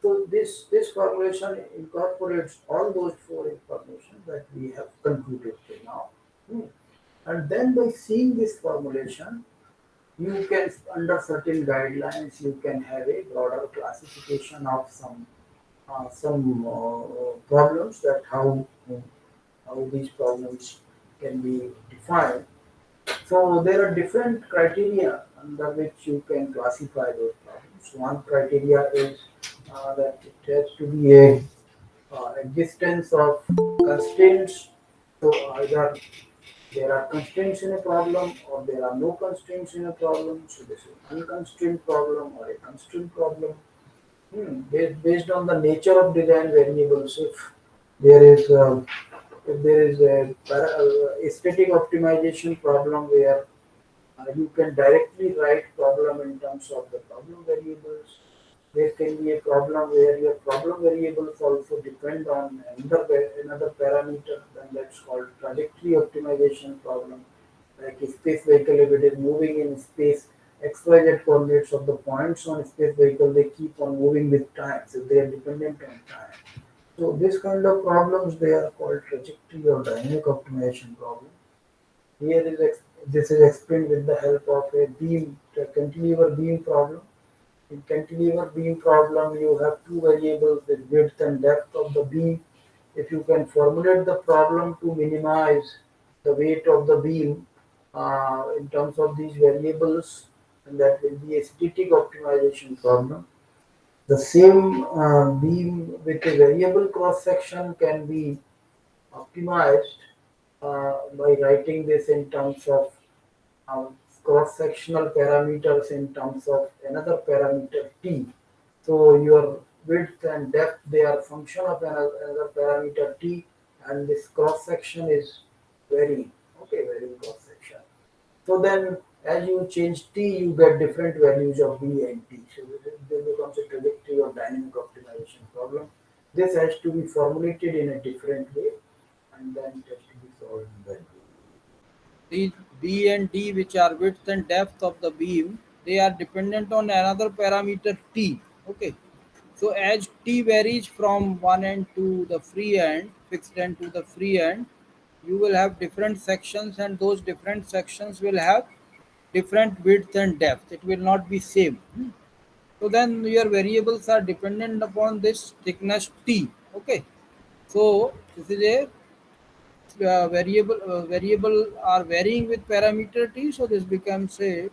So this formulation incorporates all those four information that we have concluded till now. Hmm. And then by seeing this formulation, you can, under certain guidelines, you can have a broader classification of some problems, that how these problems can be defined. So there are different criteria under which you can classify those problems. One criteria is that it has to be a existence of constraints. So either there are constraints in a problem or there are no constraints in a problem. So this is unconstrained problem or a constrained problem. Based on the nature of design variables, if there is a static optimization problem where you can directly write problem in terms of the problem variables. There can be a problem where your problem variables also depend on another parameter, then that's called trajectory optimization problem. Like a space vehicle, if it is moving in space, XYZ coordinates of the points on space vehicle, they keep on moving with time, so they are dependent on time. So this kind of problems, they are called trajectory or dynamic optimization problem. Here this is explained with the help of a cantilever beam problem. In cantilever beam problem, you have two variables, the width and depth of the beam. If you can formulate the problem to minimize the weight of the beam in terms of these variables, and that will be a static optimization problem. The same beam with a variable cross section can be optimized by writing this in terms of cross-sectional parameters in terms of another parameter t. So your width and depth they are function of another parameter t, and this cross-section is varying. Okay, varying cross-section. So then, as you change t, you get different values of b and t. So this becomes a trajectory or dynamic optimization problem. This has to be formulated in a different way, and then it has to be solved in that way. These B and D, which are width and depth of the beam, they are dependent on another parameter T. Okay. So as T varies from one end to the free end, fixed end to the free end, you will have different sections, and those different sections will have different width and depth. It will not be same. So then your variables are dependent upon this thickness T. Okay. So this is a variable are varying with parameter t, so this becomes a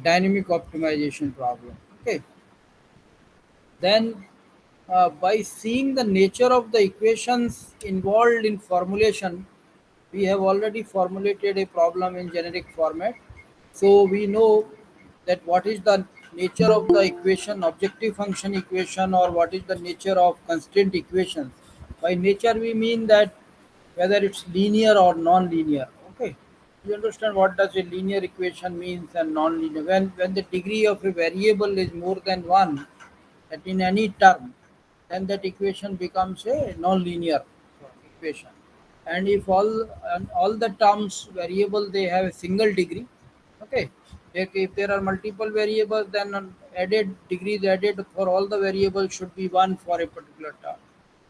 dynamic optimization problem. Okay, then by seeing the nature of the equations involved in formulation, we have already formulated a problem in generic format. So we know that what is the nature of the equation, objective function equation, or what is the nature of constraint equations. By nature, we mean that whether it's linear or non-linear. Okay, you understand what does a linear equation means and non-linear. When the degree of a variable is more than one, that in any term, then that equation becomes a non-linear equation. And if all the terms variable they have a single degree, okay. If there are multiple variables, then an added degrees added for all the variables should be one for a particular term.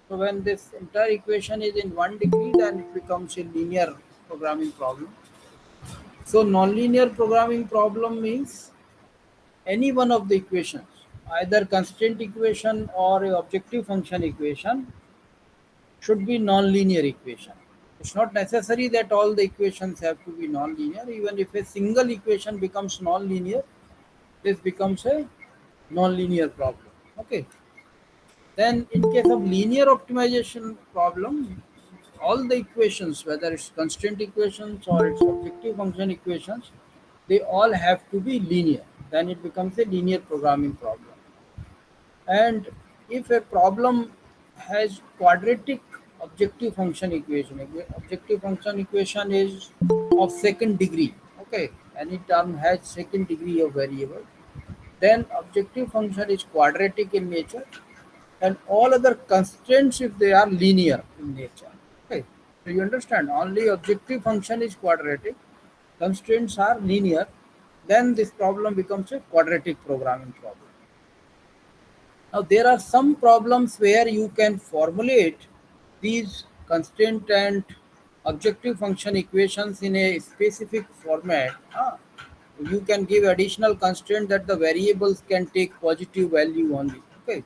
So when this entire equation is in one degree, then it becomes a linear programming problem. So nonlinear programming problem means any one of the equations, either constraint equation or a objective function equation, should be nonlinear equation. It's not necessary that all the equations have to be nonlinear. Even if a single equation becomes nonlinear, this becomes a nonlinear problem. Okay. Then in case of linear optimization problem, all the equations, whether it's constraint equations or it's objective function equations, they all have to be linear. Then it becomes a linear programming problem. And if a problem has quadratic objective function equation, objective function equation is of second degree. Okay, any term has second degree of variable, then objective function is quadratic in nature, and all other constraints if they are linear in nature. Okay, so you understand only objective function is quadratic, constraints are linear, then this problem becomes a quadratic programming problem. Now, there are some problems where you can formulate these constraint and objective function equations in a specific format. You can give additional constraint that the variables can take positive value only. Okay,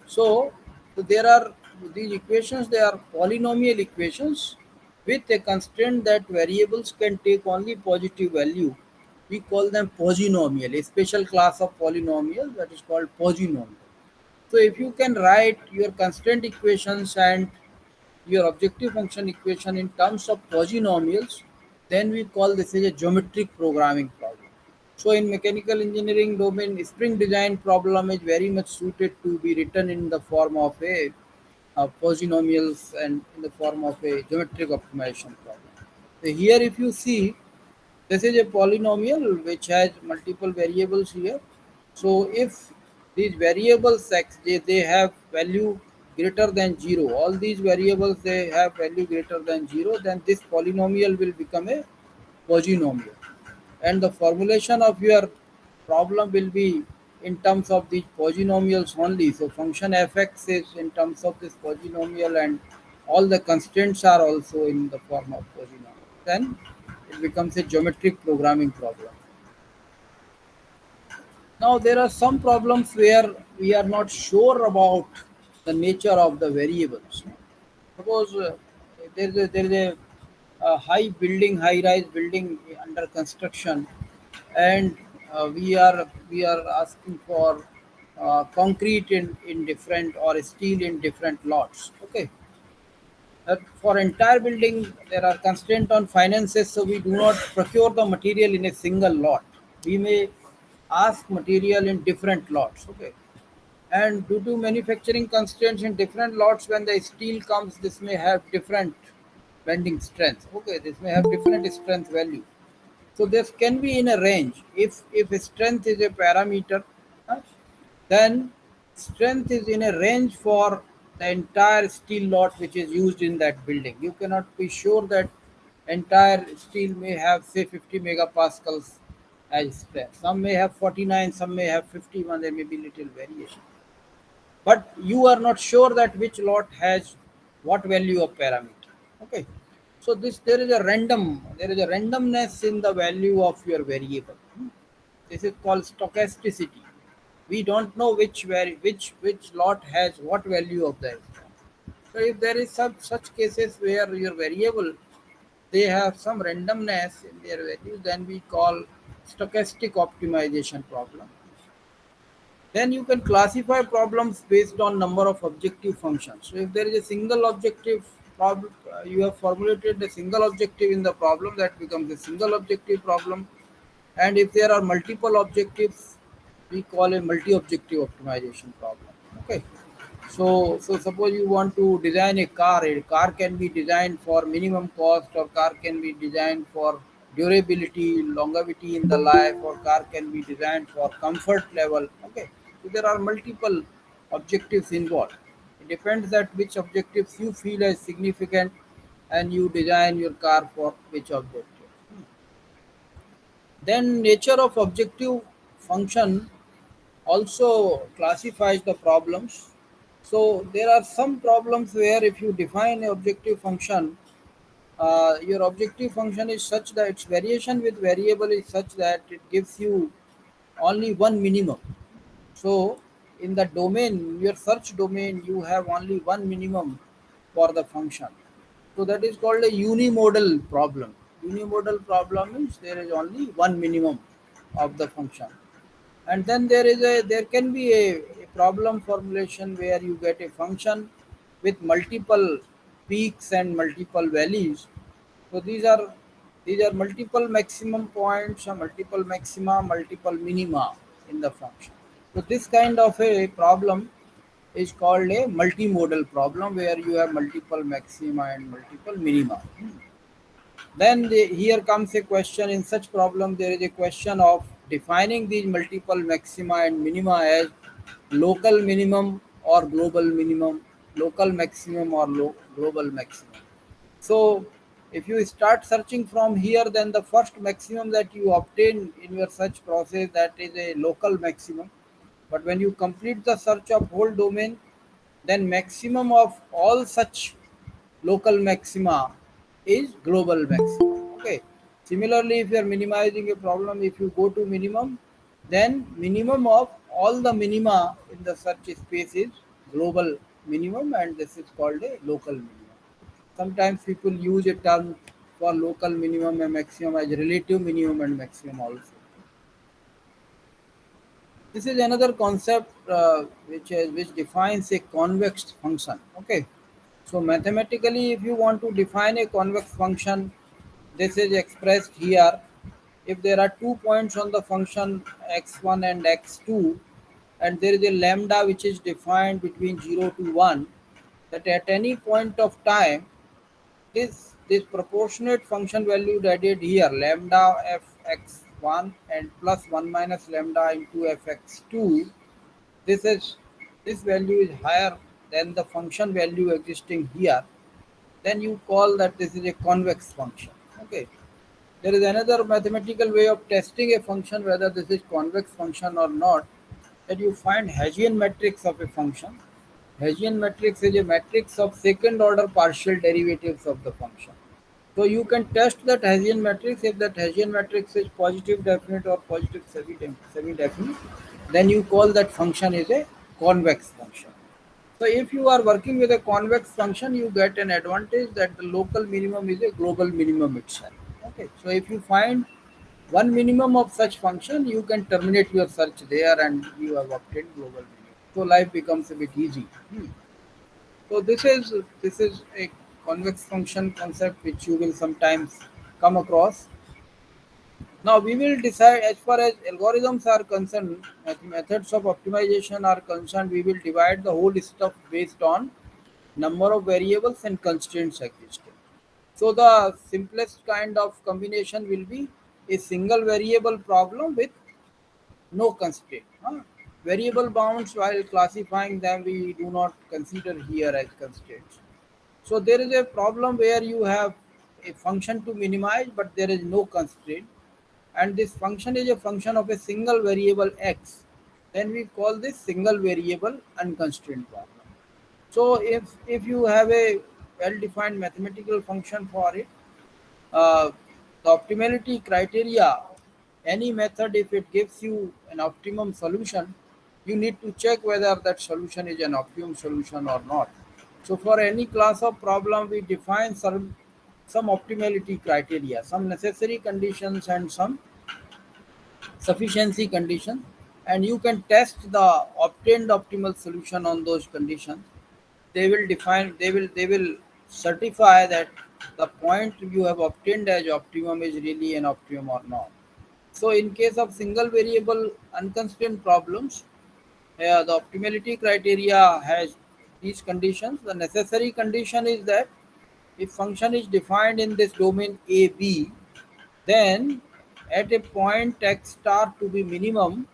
so there are these equations. They are polynomial equations with a constraint that variables can take only positive value. We call them polynomial. A special class of polynomial that is called polynomial. So if you can write your constraint equations and your objective function equation in terms of polynomials, then we call this as a geometric programming problem. So in mechanical engineering domain, spring design problem is very much suited to be written in the form of a polynomials and in the form of a geometric optimization problem. So here if you see, this is a polynomial which has multiple variables here. So if these variables x they have value greater than 0, all these variables they have value greater than 0, then this polynomial will become a polynomial. And the formulation of your problem will be in terms of these polynomials only. So function fx is in terms of this polynomial, and all the constraints are also in the form of polynomial. Then it becomes a geometric programming problem. Now there are some problems where we are not sure about the nature of the variables. Suppose there is a high rise building under construction, and we are asking for concrete in different or steel in different lots. Okay, For entire building, there are constraint on finances, so we do not procure the material in a single lot. We may ask material in different lots. Okay, and due to manufacturing constraints in different lots, when the steel comes, this may have different bending strength. Okay, this may have different strength value. So this can be in a range. If strength is a parameter, uh, then strength is in a range for the entire steel lot which is used in that building. You cannot be sure that entire steel may have say 50 megapascals as strength. Some may have 49, some may have 51. There may be little variation, but you are not sure that which lot has what value of parameter. Okay, so this there is a randomness in the value of your variable. This is called stochasticity. We don't know which lot has what value of that. So if there is some such cases where your variable they have some randomness in their values, then we call stochastic optimization problem. Then you can classify problems based on number of objective functions. So if there is a single objective problem, you have formulated a single objective in the problem, that becomes a single objective problem. And if there are multiple objectives, we call a multi-objective optimization problem. Okay. So suppose you want to design a car can be designed for minimum cost, or car can be designed for durability, longevity in the life, or car can be designed for comfort level. Okay, so there are multiple objectives involved. It depends that which objectives you feel as significant, and you design your car for which objective. Then nature of objective function also classifies the problems. So there are some problems where if you define an objective function, your objective function is such that its variation with variable is such that it gives you only one minimum. So in the domain, your search domain, you have only one minimum for the function. So that is called a unimodal problem. Unimodal problem means there is only one minimum of the function. And then there can be a problem formulation where you get a function with multiple peaks and multiple values. So these are multiple maximum points or multiple maxima, multiple minima in the function. So this kind of a problem is called a multimodal problem, where you have multiple maxima and multiple minima. Then here comes a question. In such problem, there is a question of defining these multiple maxima and minima as local minimum or global minimum, local maximum or global maximum. So if you start searching from here, then the first maximum that you obtain in your search process, that is a local maximum. But when you complete the search of whole domain, then maximum of all such local maxima is global maximum. Okay. Similarly, if you are minimizing a problem, if you go to minimum, then minimum of all the minima in the search space is global minimum, and this is called a local minimum. Sometimes people use a term for local minimum and maximum as relative minimum and maximum also. This is another concept which defines a convex function. Okay, so mathematically, if you want to define a convex function, this is expressed here. If there are 2 points on the function x1 and x2, and there is a lambda which is defined between 0 to 1, that at any point of time, this proportionate function value added here, lambda fx1 and plus 1 minus lambda into fx2, this is this value is higher than the function value existing here, then you call that this is a convex function. Okay, there is another mathematical way of testing a function whether this is convex function or not, that you find Hessian matrix of a function. Hessian matrix is a matrix of second order partial derivatives of the function. So you can test that Hessian matrix. If that Hessian matrix is positive definite or positive semi-definite, then you call that function is a convex function. So if you are working with a convex function, you get an advantage that the local minimum is a global minimum itself. Okay. So if you find one minimum of such function, you can terminate your search there and you have obtained global minimum. So life becomes a bit easy. So this is a convex function concept which you will sometimes come across. Now we will decide as far as algorithms are concerned, methods of optimization are concerned, we will divide the whole stuff based on number of variables and constraints existing. So the simplest kind of combination will be a single variable problem with no constraint. Variable bounds, while classifying them, we do not consider here as constraints. So there is a problem where you have a function to minimize, but there is no constraint, and this function is a function of a single variable x. Then we call this single variable unconstrained problem. So if you have a well-defined mathematical function for it, uh, the optimality criteria, any method, if it gives you an optimum solution, you need to check whether that solution is an optimum solution or not. So for any class of problem, we define some optimality criteria, some necessary conditions and some sufficiency conditions, and you can test the obtained optimal solution on those conditions. They will certify that the point you have obtained as optimum is really an optimum or not. So in case of single variable unconstrained problems, the optimality criteria has these conditions. The necessary condition is that if function is defined in this domain AB, then at a point x star to be minimum,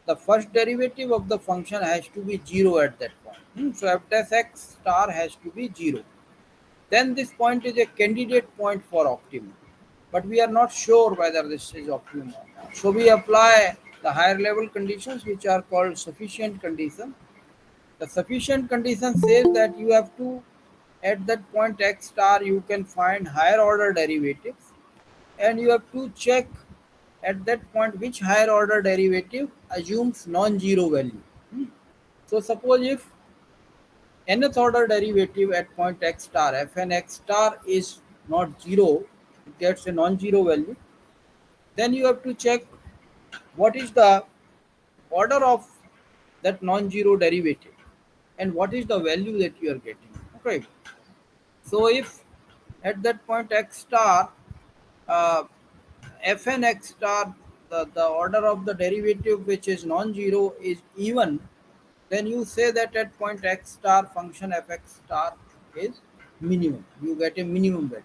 the first derivative of the function has to be 0 at that point. So f dash x star has to be 0. Then this point is a candidate point for optimum. But we are not sure whether this is optimum or not. So we apply the higher level conditions which are called sufficient condition. The sufficient condition says that you have to, at that point x star, you can find higher order derivatives, and you have to check at that point which higher order derivative assumes non-zero value. So suppose if nth order derivative at point x star, fn x star is not zero, it gets a non-zero value, then you have to check what is the order of that non-zero derivative and what is the value that you are getting. Okay. So if at that point x star, uh, fn x star, the order of the derivative which is non-zero is even, then you say that at point x star function fx star is minimum. You get a minimum value.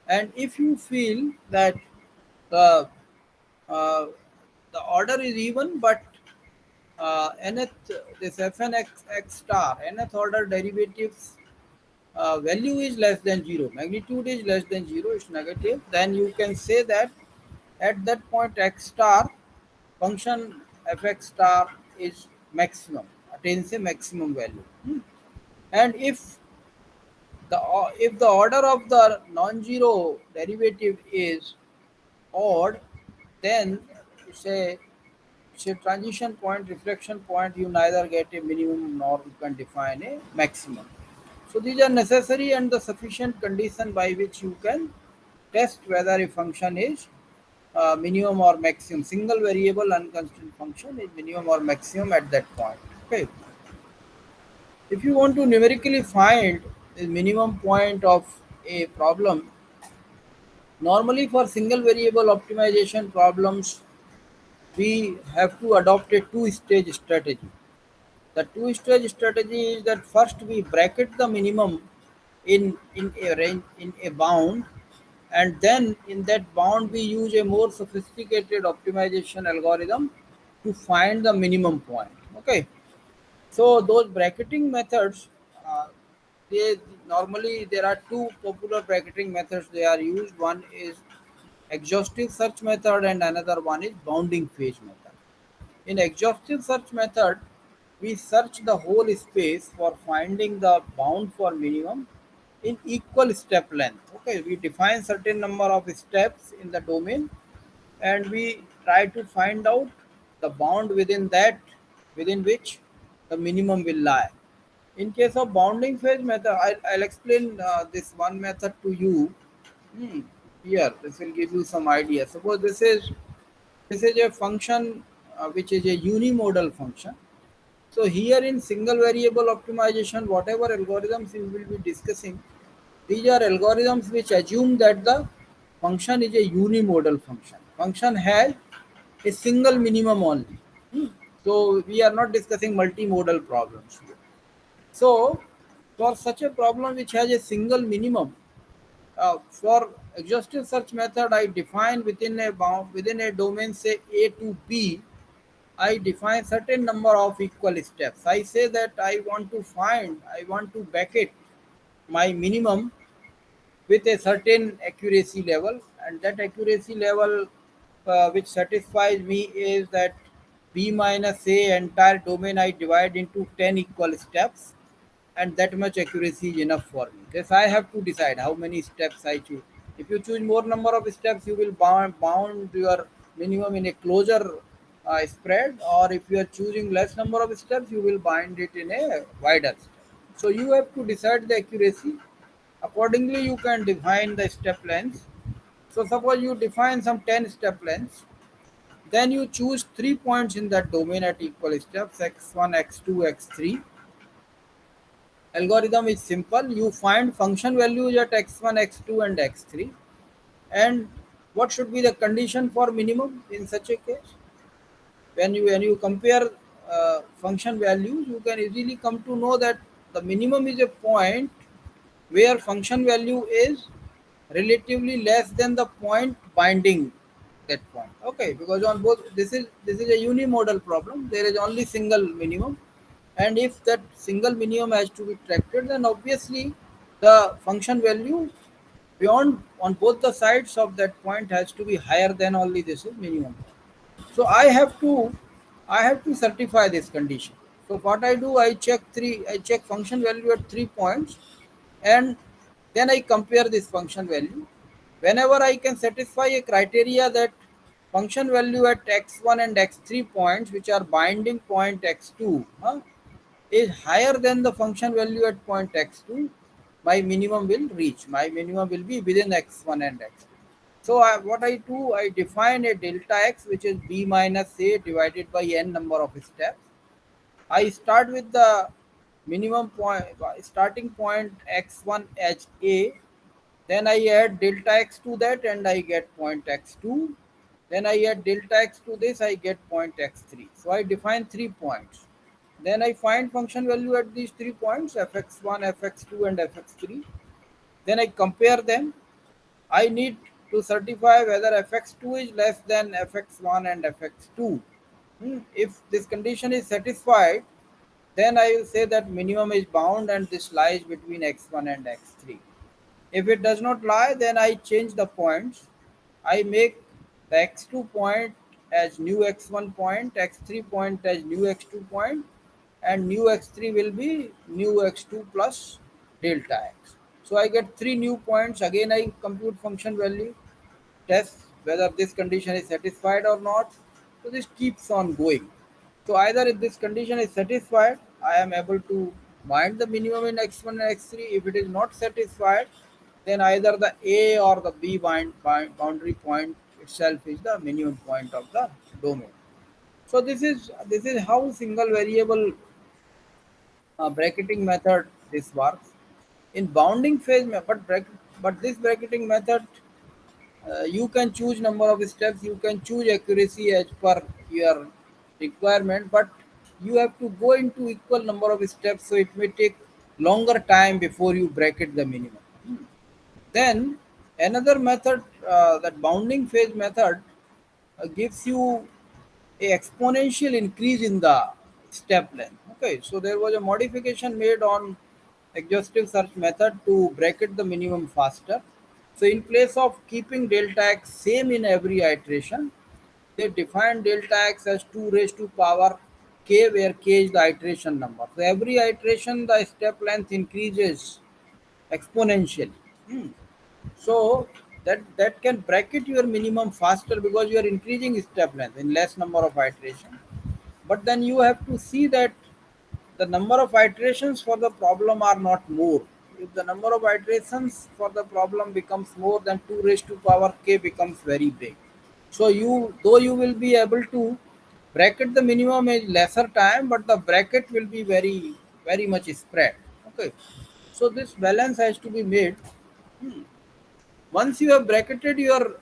And if you feel that the uh, the order is even, but nth this fn x star nth order derivatives value is less than 0, magnitude is less than 0, it's negative, then you can say that at that point x star function fx star is maximum, attains a maximum value. And if the order of the non-zero derivative is odd, then it's a it's a transition point, reflection point, you neither get a minimum nor you can define a maximum. So these are necessary and the sufficient condition by which you can test whether a function is minimum or maximum. Single variable unconstrained function is minimum or maximum at that point. Okay. If you want to numerically find the minimum point of a problem, normally for single variable optimization problems, we have to adopt a two-stage strategy. The two-stage strategy is that first we bracket the minimum in a range, in a bound, and then in that bound we use a more sophisticated optimization algorithm to find the minimum point. Okay, so those bracketing methods, they normally there are two popular bracketing methods they are used. One is exhaustive search method and another one is bounding phase method. In exhaustive search method, we search the whole space for finding the bound for minimum in equal step length. Okay, we define certain number of steps in the domain and we try to find out the bound within which the minimum will lie. In case of bounding phase method, I'll explain this one method to you. Hmm, Here, this will give you some idea. Suppose this is a function which is a unimodal function. So here in single variable optimization, whatever algorithms we will be discussing, These are algorithms which assume that the function is a unimodal function. Function has a single minimum only. Hmm. So we are not discussing multimodal problems here. So for such a problem which has a single minimum, for exhaustive search method, I define within a bound within a domain say A to B. I define certain number of equal steps. I say that I want to bucket my minimum with a certain accuracy level, and that accuracy level which satisfies me is that B minus A entire domain I divide into 10 equal steps, and that much accuracy is enough for me. This I have to decide how many steps I choose. If you choose more number of steps, you will bound your minimum in a closer spread, or if you are choosing less number of steps, you will bind it in a wider step. So you have to decide the accuracy. Accordingly, you can define the step length. So suppose you define some 10 step lengths, then you choose 3 points in that domain at equal steps x1, x2, x3. Algorithm is simple. You find function values at x1, x2, and x3. And what should be the condition for minimum in such a case? When you compare function values, you can easily come to know that the minimum is a point where function value is relatively less than the point binding that point. Okay, because on both this is a unimodal problem. There is only single minimum, and if that single minimum has to be tracted, then obviously the function value beyond on both the sides of that point has to be higher than only this is minimum. So I have to certify this condition. So what I do, I check function value at 3 points, and then I compare this function value. Whenever I can satisfy a criteria that function value at x1 and x3 points, which are binding point x2, is higher than the function value at point x2, my minimum will reach. My minimum will be within x1 and x2. So what I do, I define a delta x, which is b minus a divided by n number of steps. I start with the minimum point, starting point x1 as a, then I add delta x to that and I get point x2. Then I add delta x to this, I get point x3. So I define 3 points. Then I find function value at these 3 points, fx1, fx2, and fx3. Then I compare them. I need to certify whether fx2 is less than fx1 and fx2. If this condition is satisfied, then I will say that minimum is bound and this lies between x1 and x3. If it does not lie, then I change the points. I make the x2 point as new x1 point, x3 point as new x2 point, and new x3 will be new x2 plus delta x. So I get three new points. Again, I compute function value, test whether this condition is satisfied or not. So this keeps on going. So either if this condition is satisfied, I am able to bind the minimum in x1 and x3. If it is not satisfied, then either the A or the B boundary point itself is the minimum point of the domain. So this is how single variable bracketing method this works. In bounding phase, but this bracketing method, you can choose number of steps, you can choose accuracy as per your requirement, but you have to go into equal number of steps, so it may take longer time before you bracket the minimum. Then another method, that bounding phase method, gives you a exponential increase in the step length. Okay, so there was a modification made on exhaustive search method to bracket the minimum faster. So in place of keeping delta x same in every iteration, they define delta x as 2 raised to power k, where k is the iteration number. So every iteration the step length increases exponentially. So that can bracket your minimum faster because you are increasing step length in less number of iteration. But then you have to see that the number of iterations for the problem are not more. If the number of iterations for the problem becomes more, than 2 raised to power k becomes very big. So though you will be able to bracket the minimum in lesser time, but the bracket will be very much spread. Okay. So this balance has to be made. Once you have bracketed your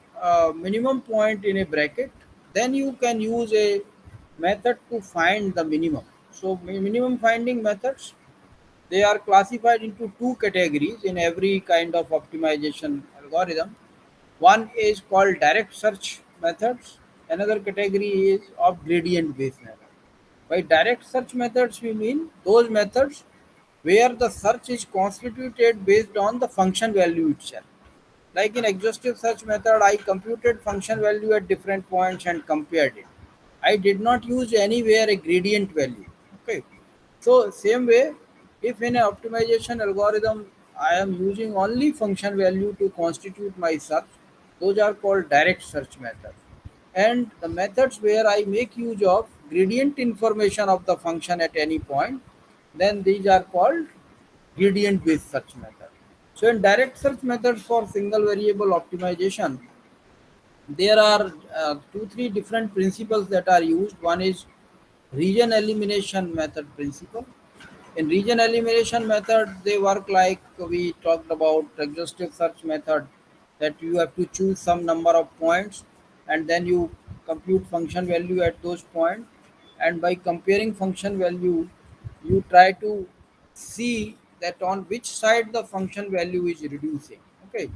minimum point in a bracket, then you can use a method to find the minimum. So minimum finding methods, they are classified into two categories in every kind of optimization algorithm. One is called direct search methods. Another category is of gradient based method. By direct search methods, we mean those methods where the search is constituted based on the function value itself. Like in exhaustive search method, I computed function value at different points and compared it. I did not use anywhere a gradient value. Okay. So same way, if in an optimization algorithm I am using only function value to constitute my search, those are called direct search methods. And the methods where I make use of gradient information of the function at any point, then these are called gradient based search method. So in direct search methods for single variable optimization, there are two, three different principles that are used. One is region elimination method principle. In region elimination method, they work like we talked about exhaustive search method, that you have to choose some number of points and then you compute function value at those points, and by comparing function value, you try to see that on which side the function value is reducing. Okay,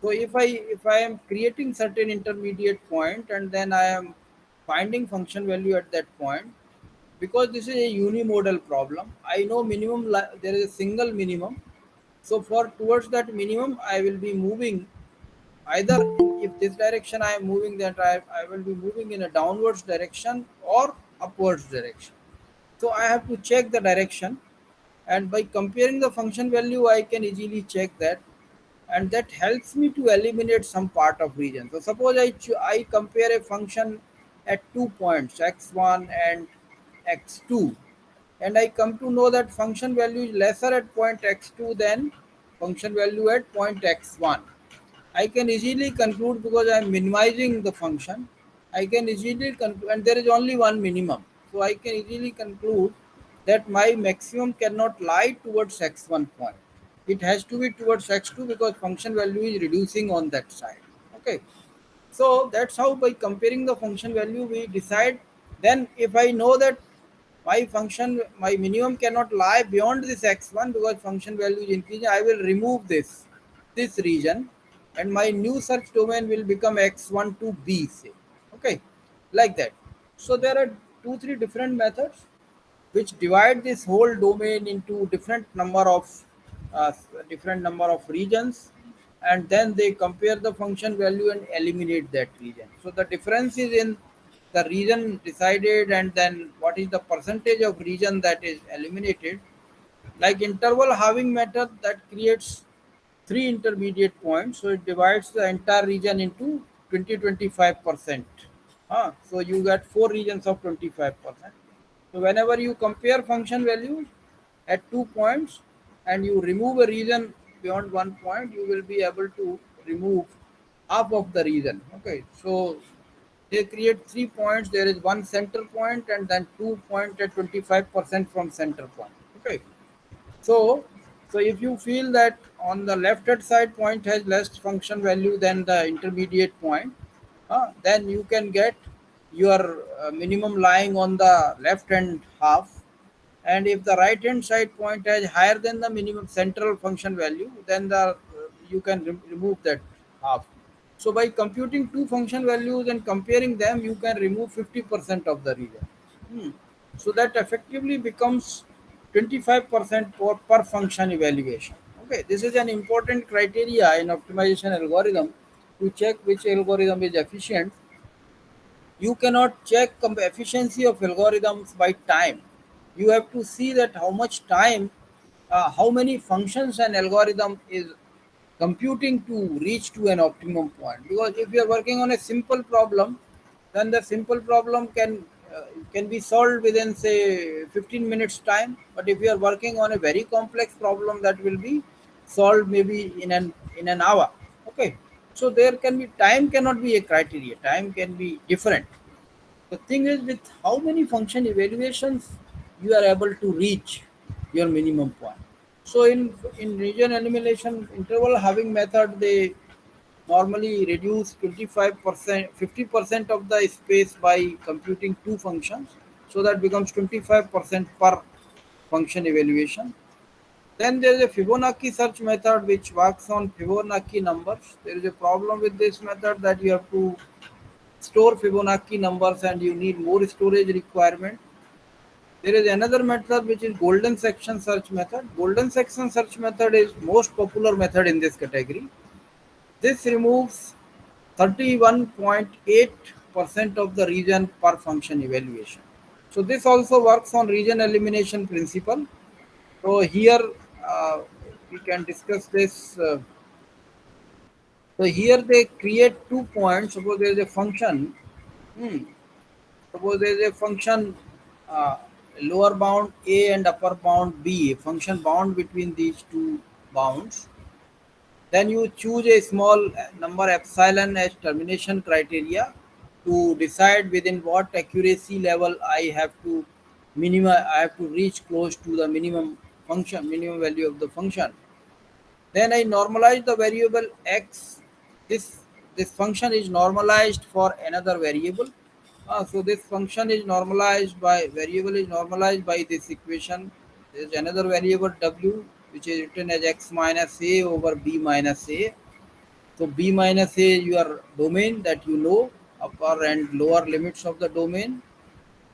so if I am creating certain intermediate point and then I am finding function value at that point, because this is a unimodal problem, I know there is a single minimum. So for towards that minimum, I will be moving either, if this direction I am moving, that I will be moving in a downwards direction or upwards direction. So I have to check the direction, and by comparing the function value, I can easily check that, and that helps me to eliminate some part of region. So suppose I compare a function at 2 points x1 and x2, and I come to know that function value is lesser at point x2 than function value at point x1. I can easily conclude, because I am minimizing the function, I can easily conclude, and there is only one minimum. So I can easily conclude that my maximum cannot lie towards x1 point. It has to be towards x2 because function value is reducing on that side. Okay. So that's how by comparing the function value we decide. Then if I know that my minimum cannot lie beyond this x1 because function value is increasing, I will remove this region, and my new search domain will become x1 to b, say. Okay, like that. So there are two, three different methods which divide this whole domain into uh, different number of regions, and then they compare the function value and eliminate that region. So the difference is in the region decided, and then what is the percentage of region that is eliminated. Like interval halving method, that creates three intermediate points, so it divides the entire region into 20-25%. So you get four regions of 25%. So whenever you compare function values at 2 points and you remove a region beyond 1 point, you will be able to remove half of the region. Okay, so they create 3 points. There is one center point and then 2 point at 25% from center point. Okay, so, so if you feel that on the left hand side point has less function value than the intermediate point, then you can get your minimum lying on the left hand half. And if the right hand side point has higher than the minimum central function value, then you can remove that half. So by computing two function values and comparing them, you can remove 50% of the region. Hmm. So that effectively becomes 25% per function evaluation. Okay, this is an important criteria in optimization algorithm to check which algorithm is efficient. You cannot check efficiency of algorithms by time. You have to see that how much time, how many functions an algorithm is computing to reach to an optimum point. Because if you are working on a simple problem, then the simple problem can be solved within, say, 15 minutes time. But if you are working on a very complex problem, that will be solved maybe in an hour. Okay, so there can be, time cannot be a criteria, time can be different. The thing is, with how many function evaluations you are able to reach your minimum point. So in region elimination interval having method, they normally reduce 25%, 50% of the space by computing two functions. So that becomes 25% per function evaluation. Then there is a Fibonacci search method which works on Fibonacci numbers. There is a problem with this method that you have to store Fibonacci numbers and you need more storage requirement. There is another method which is golden section search method. Golden section search method is most popular method in this category. This removes 31.8% of the region per function evaluation. So this also works on region elimination principle. So here we can discuss this. So here they create 2 points. Suppose there is a function. hmm, Suppose there is a function uh, lower bound a and upper bound b, a function bound between these two bounds. Then you choose a small number epsilon as termination criteria to decide within what accuracy level I have to reach close to the minimum value of the function. Then I normalize the variable x. This this function is normalized for another variable. So this function is normalized by variable is normalized by this equation. There is another variable w which is written as x minus a over b minus a. So b minus a your domain that you know, upper and lower limits of the domain.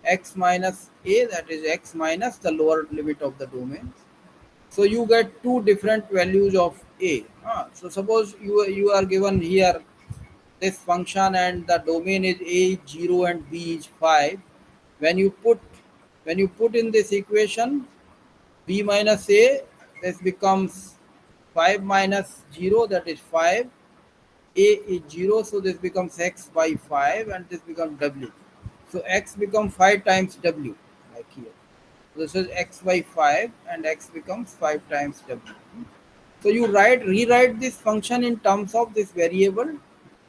X minus a, that is x minus the lower limit of the domain. So you get two different values of a. So suppose you are given here this function and the domain is a is 0 and b is 5. When you put in this equation b minus a, this becomes 5 minus 0, that is 5. A is 0, so this becomes x by 5 and this becomes w. So x becomes 5 times w, like here. This is x by 5 and x becomes 5 times w. So you rewrite this function in terms of this variable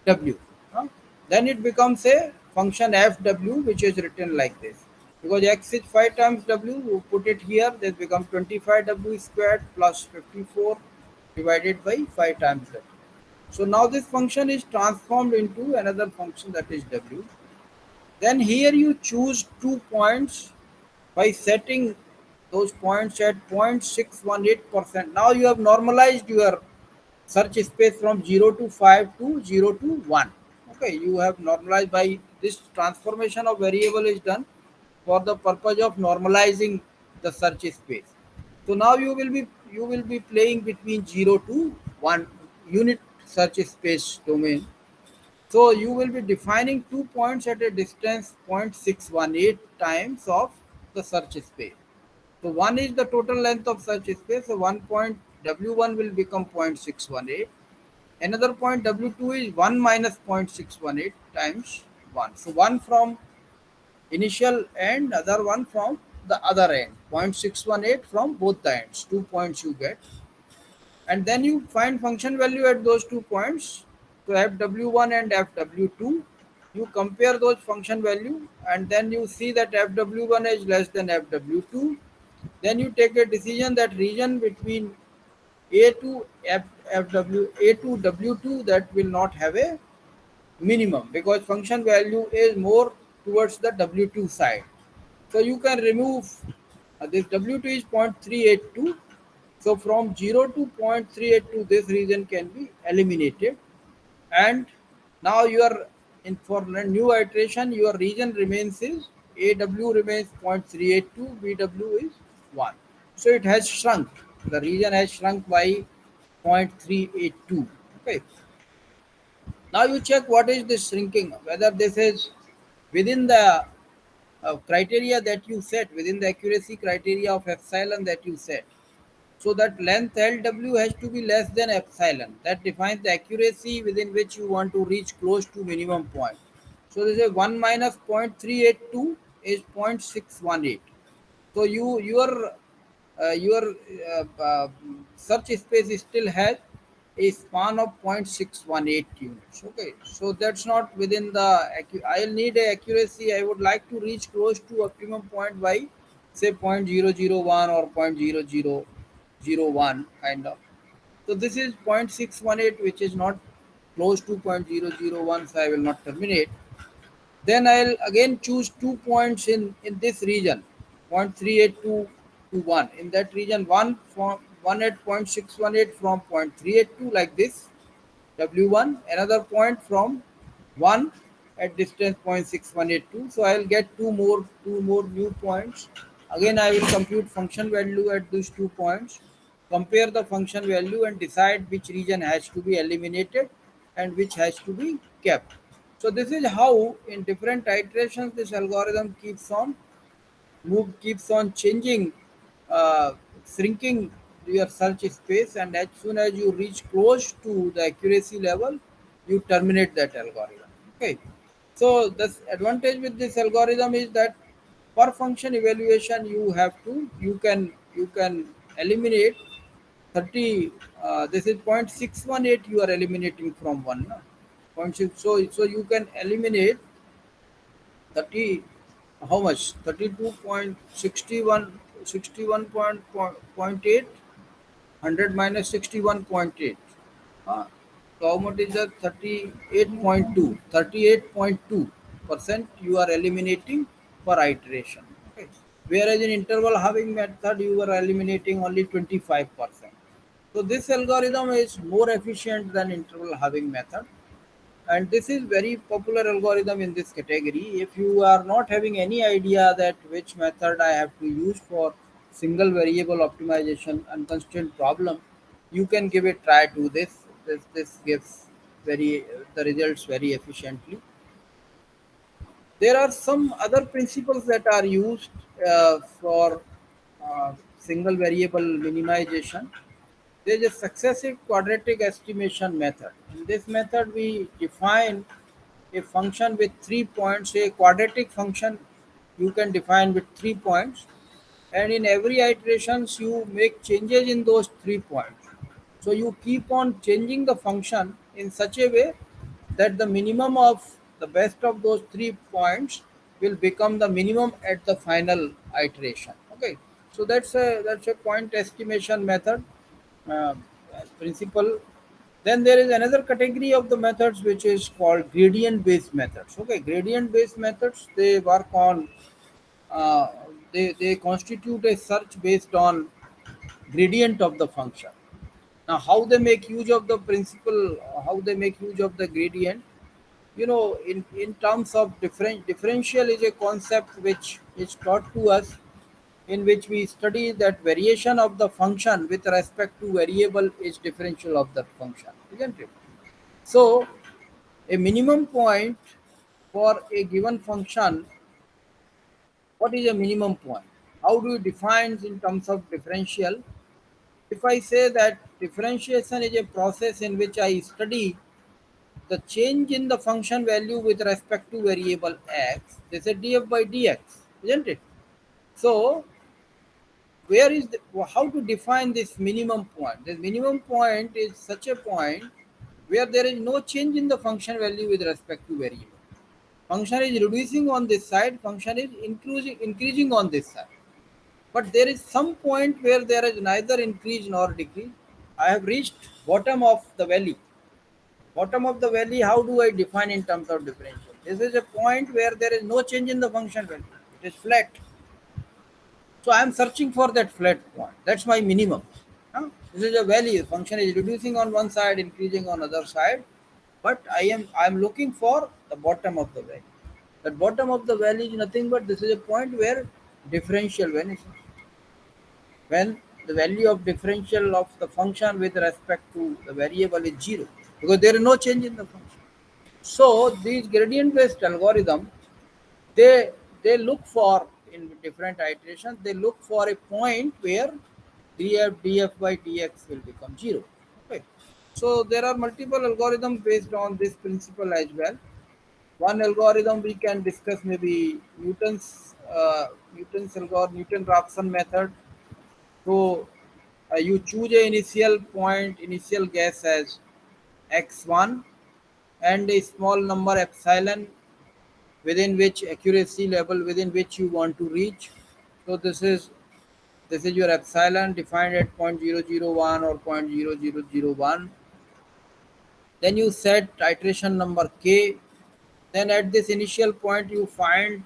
w. huh? Then it becomes a function fw which is written like this. Because x is 5 times w, you put it here, this becomes 25w squared plus 54 divided by 5 times w. So now this function is transformed into another function that is w. Then here you choose 2 points by setting those points at 0.618%. Now you have normalized your search space from 0 to 5 to 0 to 1. Okay, you have normalized by this transformation of variable is done for the purpose of normalizing the search space. So now you will be playing between 0 to 1 unit search space domain. So you will be defining 2 points at a distance 0.618 times of the search space. So one is the total length of search space. So 1 point W1 will become 0.618. Another point W2 is 1 minus 0.618 times 1. So one from initial end, other one from the other end. 0.618 from both the ends. 2 points you get. And then you find function value at those 2 points. So fw1 and fw2, you compare those function value and then you see that fw1 is less than fw2. Then you take a decision that region between a to a to w2, that will not have a minimum because function value is more towards the w2 side. So you can remove this w2 is 0.382. So from 0 to 0.382, this region can be eliminated. And now your in for a new iteration, your region remains is AW remains 0.382, BW is 1. So it has shrunk. The region has shrunk by 0.382. Okay. Now you check what is this shrinking, whether this is within the criteria that you set, within the accuracy criteria of epsilon that you set. So that length LW has to be less than epsilon. That defines the accuracy within which you want to reach close to minimum point. So this is 1 minus 0.382 is 0.618. So your search space still has a span of 0.618 units. Okay, so that's not within the I'll need a accuracy. I would like to reach close to optimum point by say 0.001 or 0.00. 0.01 kind of. So this is 0.618, which is not close to 0.001, so I will not terminate. Then I'll again choose 2 points in this region, 0.382 to 1. In that region, one at 0.618 from 0.382 like this, W1, another point from 1 at distance 0.6182. So I will get two more new points. Again, I will compute function value at these 2 points, compare the function value and decide which region has to be eliminated and which has to be kept. So this is how in different iterations this algorithm keeps on changing, uh, shrinking your search space, and as soon as you reach close to the accuracy level, you terminate that algorithm. Okay. So the advantage with this algorithm is that per function evaluation you can eliminate 30. This is 0.618 you are eliminating from one. No? Point six, so you can eliminate 30, how much? 32.61, 61.8, 100 minus 61.8. So how much is that? 38.2% you are eliminating per iteration. Okay. Whereas in interval halving method you are eliminating only 25%. So this algorithm is more efficient than interval halving method, and this is very popular algorithm in this category. If you are not having any idea that which method I have to use for single variable optimization and constraint problem, you can give a try to this gives very the results very efficiently. There are some other principles that are used for single variable minimization. There is a successive quadratic estimation method. In this method, we define a function with 3 points. A quadratic function you can define with 3 points, and in every iterations you make changes in those 3 points. So you keep on changing the function in such a way that the minimum of the best of those 3 points will become the minimum at the final iteration. Okay, so that's a point estimation method, uh, principle. Then there is another category of the methods which is called gradient based methods. Okay, gradient based methods, they work on, uh, they constitute a search based on gradient of the function. Now, how they make use of the principle, how they make use of the gradient, in terms of differential is a concept which is taught to us, in which we study that variation of the function with respect to variable is differential of that function, isn't it? So, a minimum point for a given function, what is a minimum point? How do you define in terms of differential? If I say that differentiation is a process in which I study the change in the function value with respect to variable x, this is df by dx, isn't it? So, where is how to define this minimum point? This minimum point is such a point where there is no change in the function value with respect to variable. Function is reducing on this side, function is increasing on this side. But there is some point where there is neither increase nor decrease. I have reached bottom of the valley. Bottom of the valley, how do I define in terms of differential? This is a point where there is no change in the function value. It is flat. So I am searching for that flat point. That's my minimum. This is a valley. The function is reducing on one side, increasing on other side. But I am looking for the bottom of the valley. The bottom of the valley is nothing but this is a point where differential vanishes. When the value of differential of the function with respect to the variable is zero, because there is no change in the function. So these gradient based algorithm, they look for, in different iterations, they look for a point where df by dx will become zero. Okay. So there are multiple algorithms based on this principle as well. One algorithm we can discuss maybe Newton's algorithm, Newton-Raphson method. So you choose a initial guess as x1 and a small number epsilon within which accuracy level within which you want to reach. So This is your epsilon defined at 0.001 or 0.0001. Then you set iteration number k. Then at this initial point you find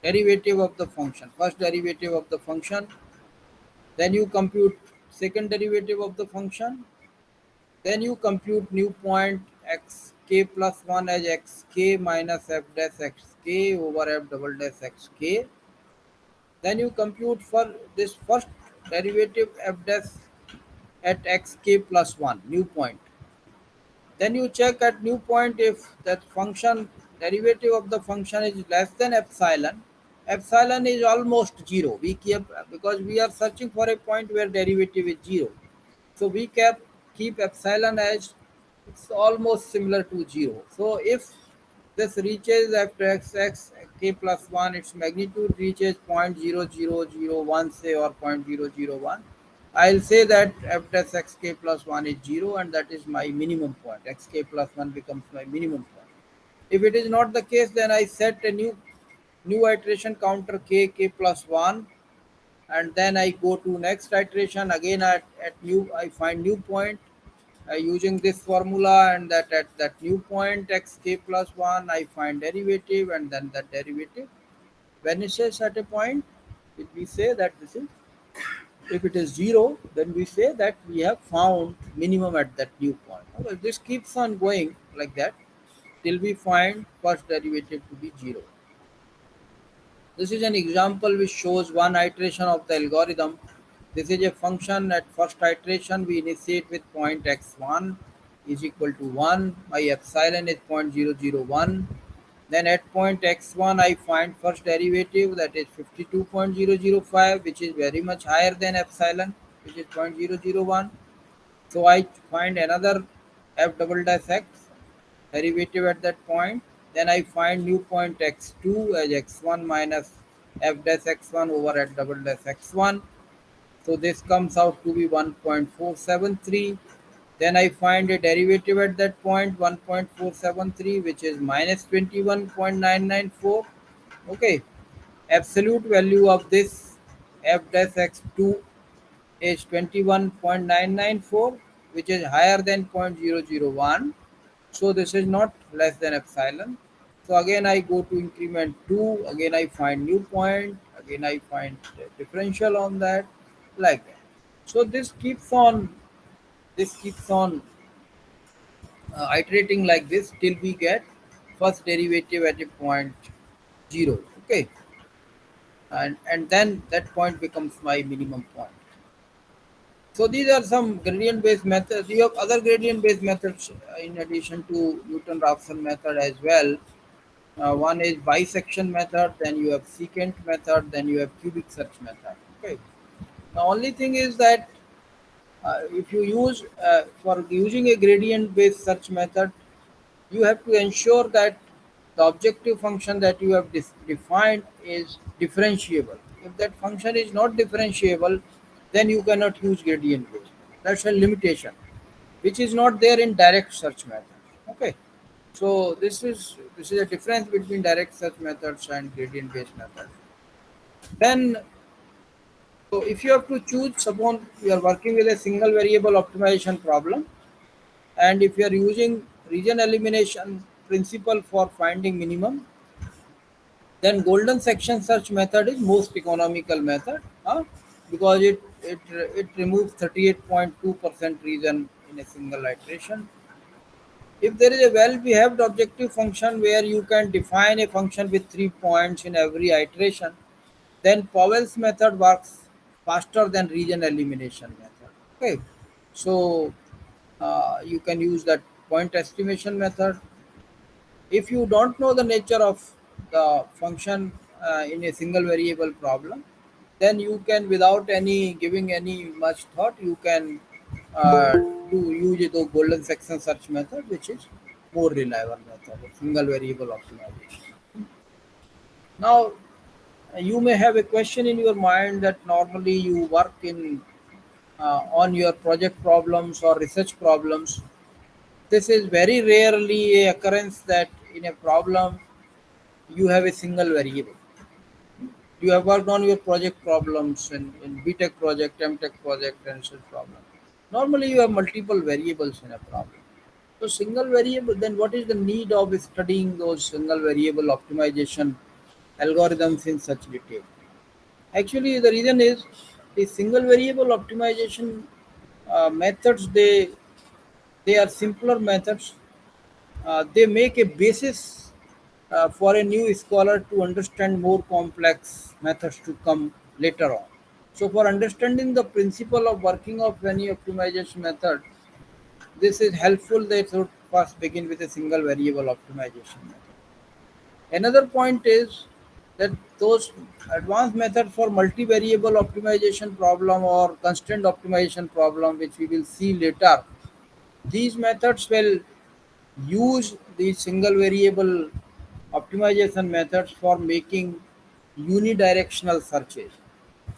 derivative of the function, first derivative of the function. Then you compute second derivative of the function. Then you compute new point x k plus 1 as x k minus f dash x k over f double dash x k. Then you compute for this first derivative f dash at x k plus 1, new point. Then you check at new point if that function derivative of the function is less than epsilon. Epsilon is almost 0. We keep, because we are searching for a point where derivative is 0. So we keep epsilon as it's almost similar to 0. So if this reaches after x k plus 1, its magnitude reaches 0.0001 say, or 0.001, I'll say that f dash x k plus 1 is 0, and that is my minimum point. X k plus 1 becomes my minimum point. If it is not the case, then I set a new iteration counter k plus 1, and then I go to next iteration again. At new I find new point using this formula, and that at that new point x k plus 1 I find derivative, and then that derivative vanishes at a point. If we say that this is, if it is 0, then we say that we have found minimum at that new point. Well, this keeps on going like that till we find first derivative to be 0. This is an example which shows one iteration of the algorithm. This is a function. At first iteration we initiate with point x1 is equal to 1. My epsilon is 0.001. Then at point x1 I find first derivative, that is 52.005, which is very much higher than epsilon, which is 0.001. So I find another f double dash x derivative at that point. Then I find new point x2 as x1 minus f dash x1 over f double dash x1. So this comes out to be 1.473. Then I find a derivative at that point 1.473, which is minus 21.994. Okay, absolute value of this f dash x2 is 21.994, which is higher than 0.001. So this is not less than epsilon. So again I go to increment 2, again I find new point, again I find differential on that, like that. So this keeps on iterating like this till we get first derivative at a point 0. Okay, and then that point becomes my minimum point. So these are some gradient based methods. You have other gradient based methods in addition to Newton-Raphson method as well. One is bisection method, then you have secant method, then you have cubic search method. Okay. The only thing is that if you use for using a gradient based search method, you have to ensure that the objective function that you have defined is differentiable. If that function is not differentiable, then you cannot use gradient based. That's a limitation, which is not there in direct search method. Okay, so this is a difference between direct search methods and gradient based methods. Then, so if you have to choose, suppose you are working with a single variable optimization problem, and if you are using region elimination principle for finding minimum, then golden section search method is most economical method, because it removes 38.2% region in a single iteration. If there is a well-behaved objective function where you can define a function with 3 points in every iteration, then Powell's method works faster than region elimination method. Okay, so you can use that point estimation method. If you don't know the nature of the function in a single variable problem, then you can, without any giving any much thought, you can uh, do use the golden section search method, which is more reliable method of single variable optimization. Now, you may have a question in your mind that normally you work in on your project problems or research problems. This is very rarely a occurrence that in a problem you have a single variable. You have worked on your project problems in BTech project, MTech project, and such problem. Normally, you have multiple variables in a problem. So, single variable, then what is the need of studying those single variable optimization algorithms in such detail? Actually, the reason is the single variable optimization methods, they are simpler methods. They make a basis for a new scholar to understand more complex methods to come later on. So, for understanding the principle of working of any optimization method, this is helpful. They should first begin with a single variable optimization method. Another point is that those advanced methods for multivariable optimization problem or constant optimization problem, which we will see later, these methods will use these single variable optimization methods for making unidirectional searches.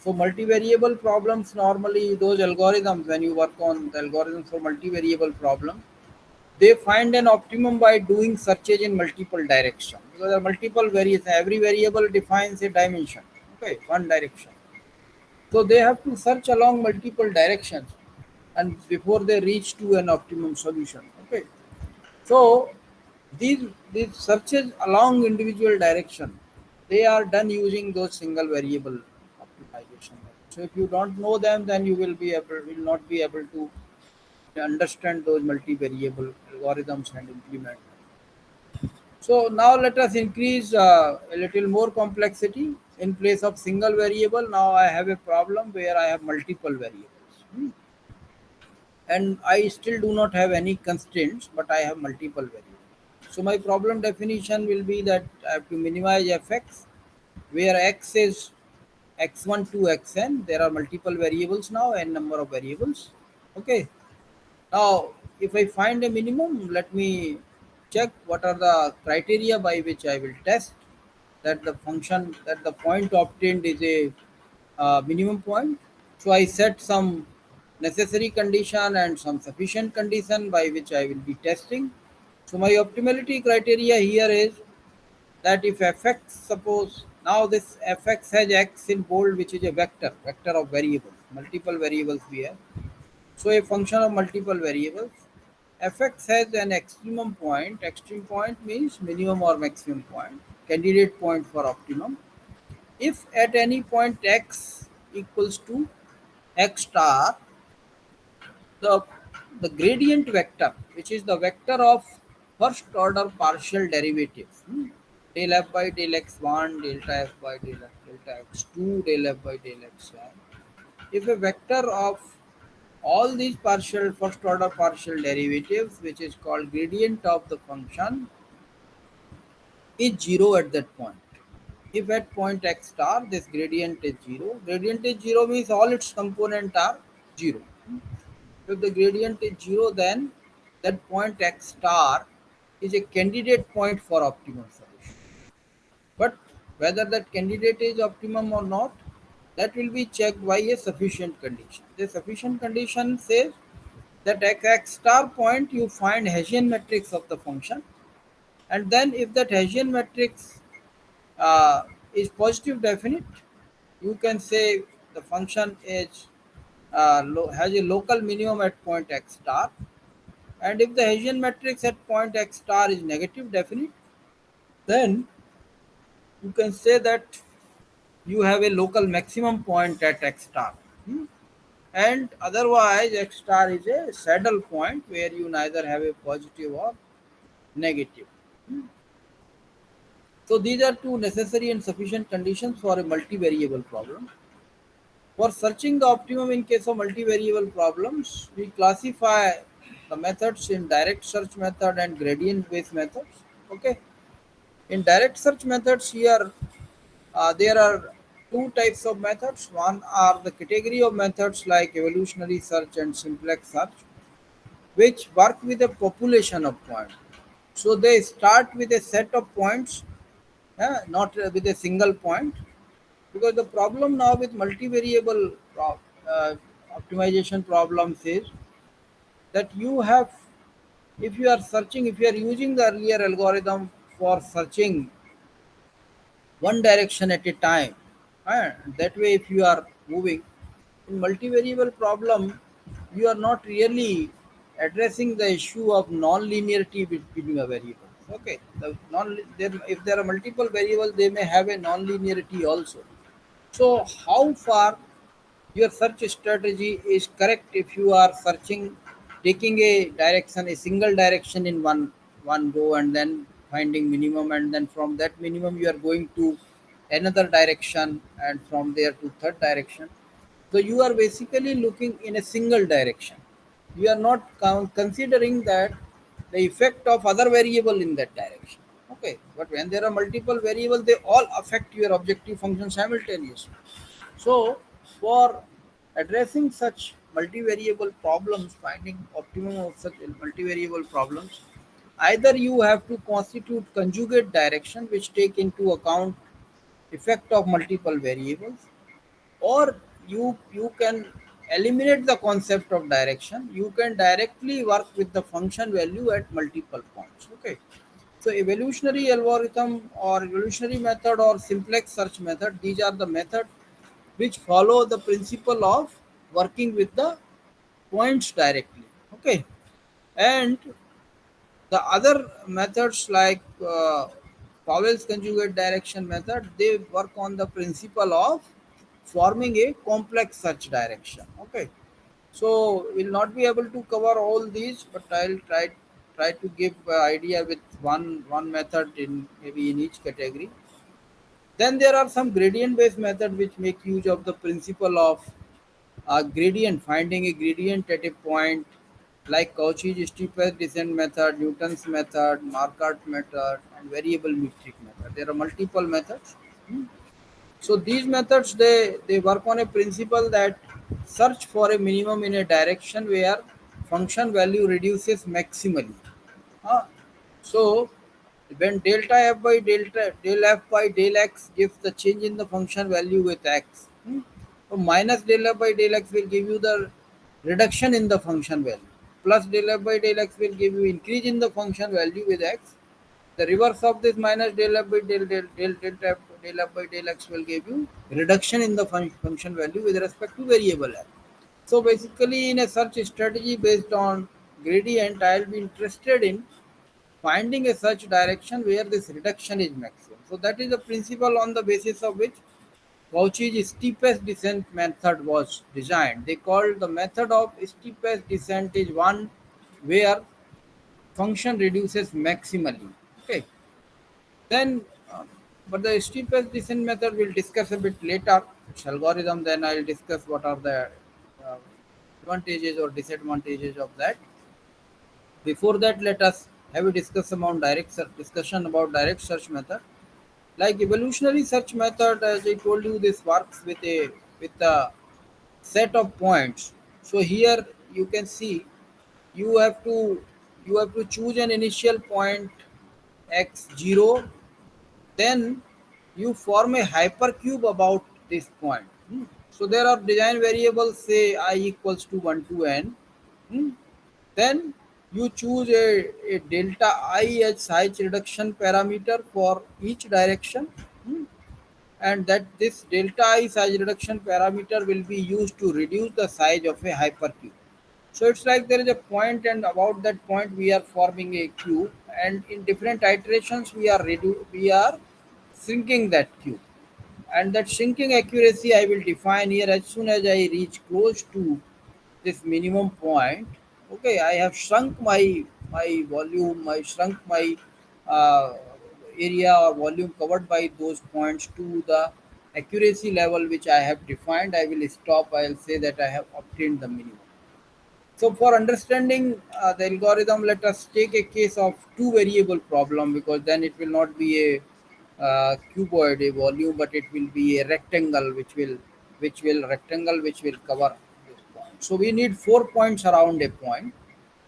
So multivariable problems, normally those algorithms, when you work on the algorithms for multivariable problem, they find an optimum by doing searches in multiple directions, because there are multiple variables. Every variable defines a dimension, okay, one direction. So they have to search along multiple directions and before they reach to an optimum solution. Okay. So these searches along individual direction, they are done using those single variable optimization methods. So if you don't know them, then you will not be able to understand those multivariable algorithms and implement them. So now let us increase a little more complexity. In place of single variable, now I have a problem where I have multiple variables. And I still do not have any constraints, but I have multiple variables. So my problem definition will be that I have to minimize fx, where x is x1 to xn. There are multiple variables now, n number of variables. Okay. Now, if I find a minimum, let me check what are the criteria by which I will test that the function, that the point obtained is a minimum point. So I set some necessary condition and some sufficient condition by which I will be testing. So my optimality criteria here is that if fx, suppose now this fx has x in bold, which is a vector of variables, multiple variables we have. So a function of multiple variables. Fx has an extremum point. Extreme point means minimum or maximum point. Candidate point for optimum. If at any point x equals to x star, the the gradient vector, which is the vector of first order partial derivatives, del f by del x1, delta f by delta x2, del f by del x1. If a vector of all these partial first order partial derivatives, which is called gradient of the function, is zero at that point. If at point x star this gradient is zero means all its components are zero. If the gradient is zero, then that point x star is a candidate point for optimum solution. But whether that candidate is optimum or not, that will be checked by a sufficient condition. The sufficient condition says that at x star point you find Hessian matrix of the function, and then if that Hessian matrix is positive definite, you can say the function is has a local minimum at point x star, and if the Hessian matrix at point x star is negative definite, then you can say that you have a local maximum point at x star. And otherwise x star is a saddle point where you neither have a positive or negative. So these are two necessary and sufficient conditions for a multivariable problem. For searching the optimum in case of multivariable problems, we classify the methods in direct search method and gradient based methods. Okay. In direct search methods here, there are two types of methods. One are the category of methods like evolutionary search and simplex search, which work with a population of points. So they start with a set of points, not with a single point, because the problem now with multivariable uh, optimization problems is that you have, if you are searching, if you are using the earlier algorithm for searching one direction at a time, That way, if you are moving in multivariable problem, you are not really addressing the issue of non-linearity between a variable. Okay, if there are multiple variables, they may have a non-linearity also. So, how far your search strategy is correct if you are searching, taking a direction, a single direction in one go, and then finding minimum, and then from that minimum you are going to another direction, and from there to third direction. So you are basically looking in a single direction. You are not considering that the effect of other variable in that direction. Okay, but when there are multiple variables, they all affect your objective function simultaneously. So, for addressing such multivariable problems, finding optimum of such multivariable problems, either you have to constitute conjugate direction which take into account effect of multiple variables, or you can eliminate the concept of direction. You can directly work with the function value at multiple points. Okay. So evolutionary algorithm or evolutionary method or simplex search method, these are the methods which follow the principle of working with the points directly. Okay, and the other methods like Powell's conjugate direction method, they work on the principle of forming a complex search direction. Okay, so we'll not be able to cover all these, but I'll try to give idea with one method in maybe in each category. Then there are some gradient based method which make use of the principle of gradient, finding a gradient at a point, like Cauchy's steepest descent method, Newton's method, Marquardt method, and variable metric method. There are multiple methods. Hmm. So these methods, they work on a principle that search for a minimum in a direction where function value reduces maximally. Uh, so when delta f by delta del f by del x gives the change in the function value with x, so minus del f by del x will give you the reduction in the function value. Plus del f by del x will give you increase in the function value with x. The reverse of this minus del f by del f by del x will give you reduction in the function value with respect to variable f. So basically, in a search strategy based on gradient, I will be interested in finding a search direction where this reduction is maximum. So that is the principle on the basis of which Cauchy's steepest descent method was designed. They called the method of steepest descent is one where function reduces maximally. Okay. Then, but the steepest descent method we'll discuss a bit later. It's algorithm. Then I'll discuss what are the uh, advantages or disadvantages of that. Before that, let us have a discussion about direct search method. Like evolutionary search method, as I told you, this works with a set of points. So here you can see you have to you have to choose an initial point x0, then you form a hypercube about this point. So there are design variables, say I equals to 1 to n. Hmm. Then you choose a delta I as size reduction parameter for each direction. Hmm. And that this delta I size reduction parameter will be used to reduce the size of a hypercube. So it's like there is a point, and about that point we are forming a cube, and in different iterations we are shrinking that cube, and that shrinking accuracy I will define here as soon as I reach close to this minimum point. Okay, I have shrunk my volume, I shrunk my uh, area or volume covered by those points to the accuracy level which I have defined. I will stop. I'll say that I have obtained the minimum. So for understanding the algorithm, let us take a case of two variable problem, because then it will not be a cuboid, a volume, but it will be a rectangle which will cover this point. So we need 4 points around a point.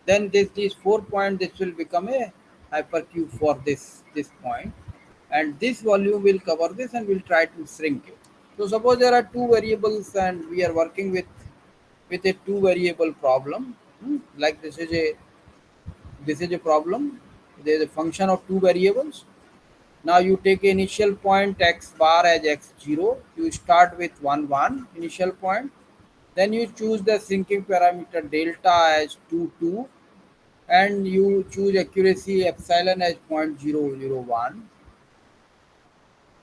Then these 4 points, this will become a hypercube for this point, and this volume will cover this, and we'll try to shrink it. So suppose there are two variables and we are working with a two variable problem. Like this is a problem. There is a function of two variables, Now you take initial point x bar as x0. You start with 1 1 initial point. Then you choose the sinking parameter delta as 2 2, and you choose accuracy epsilon as 0.001.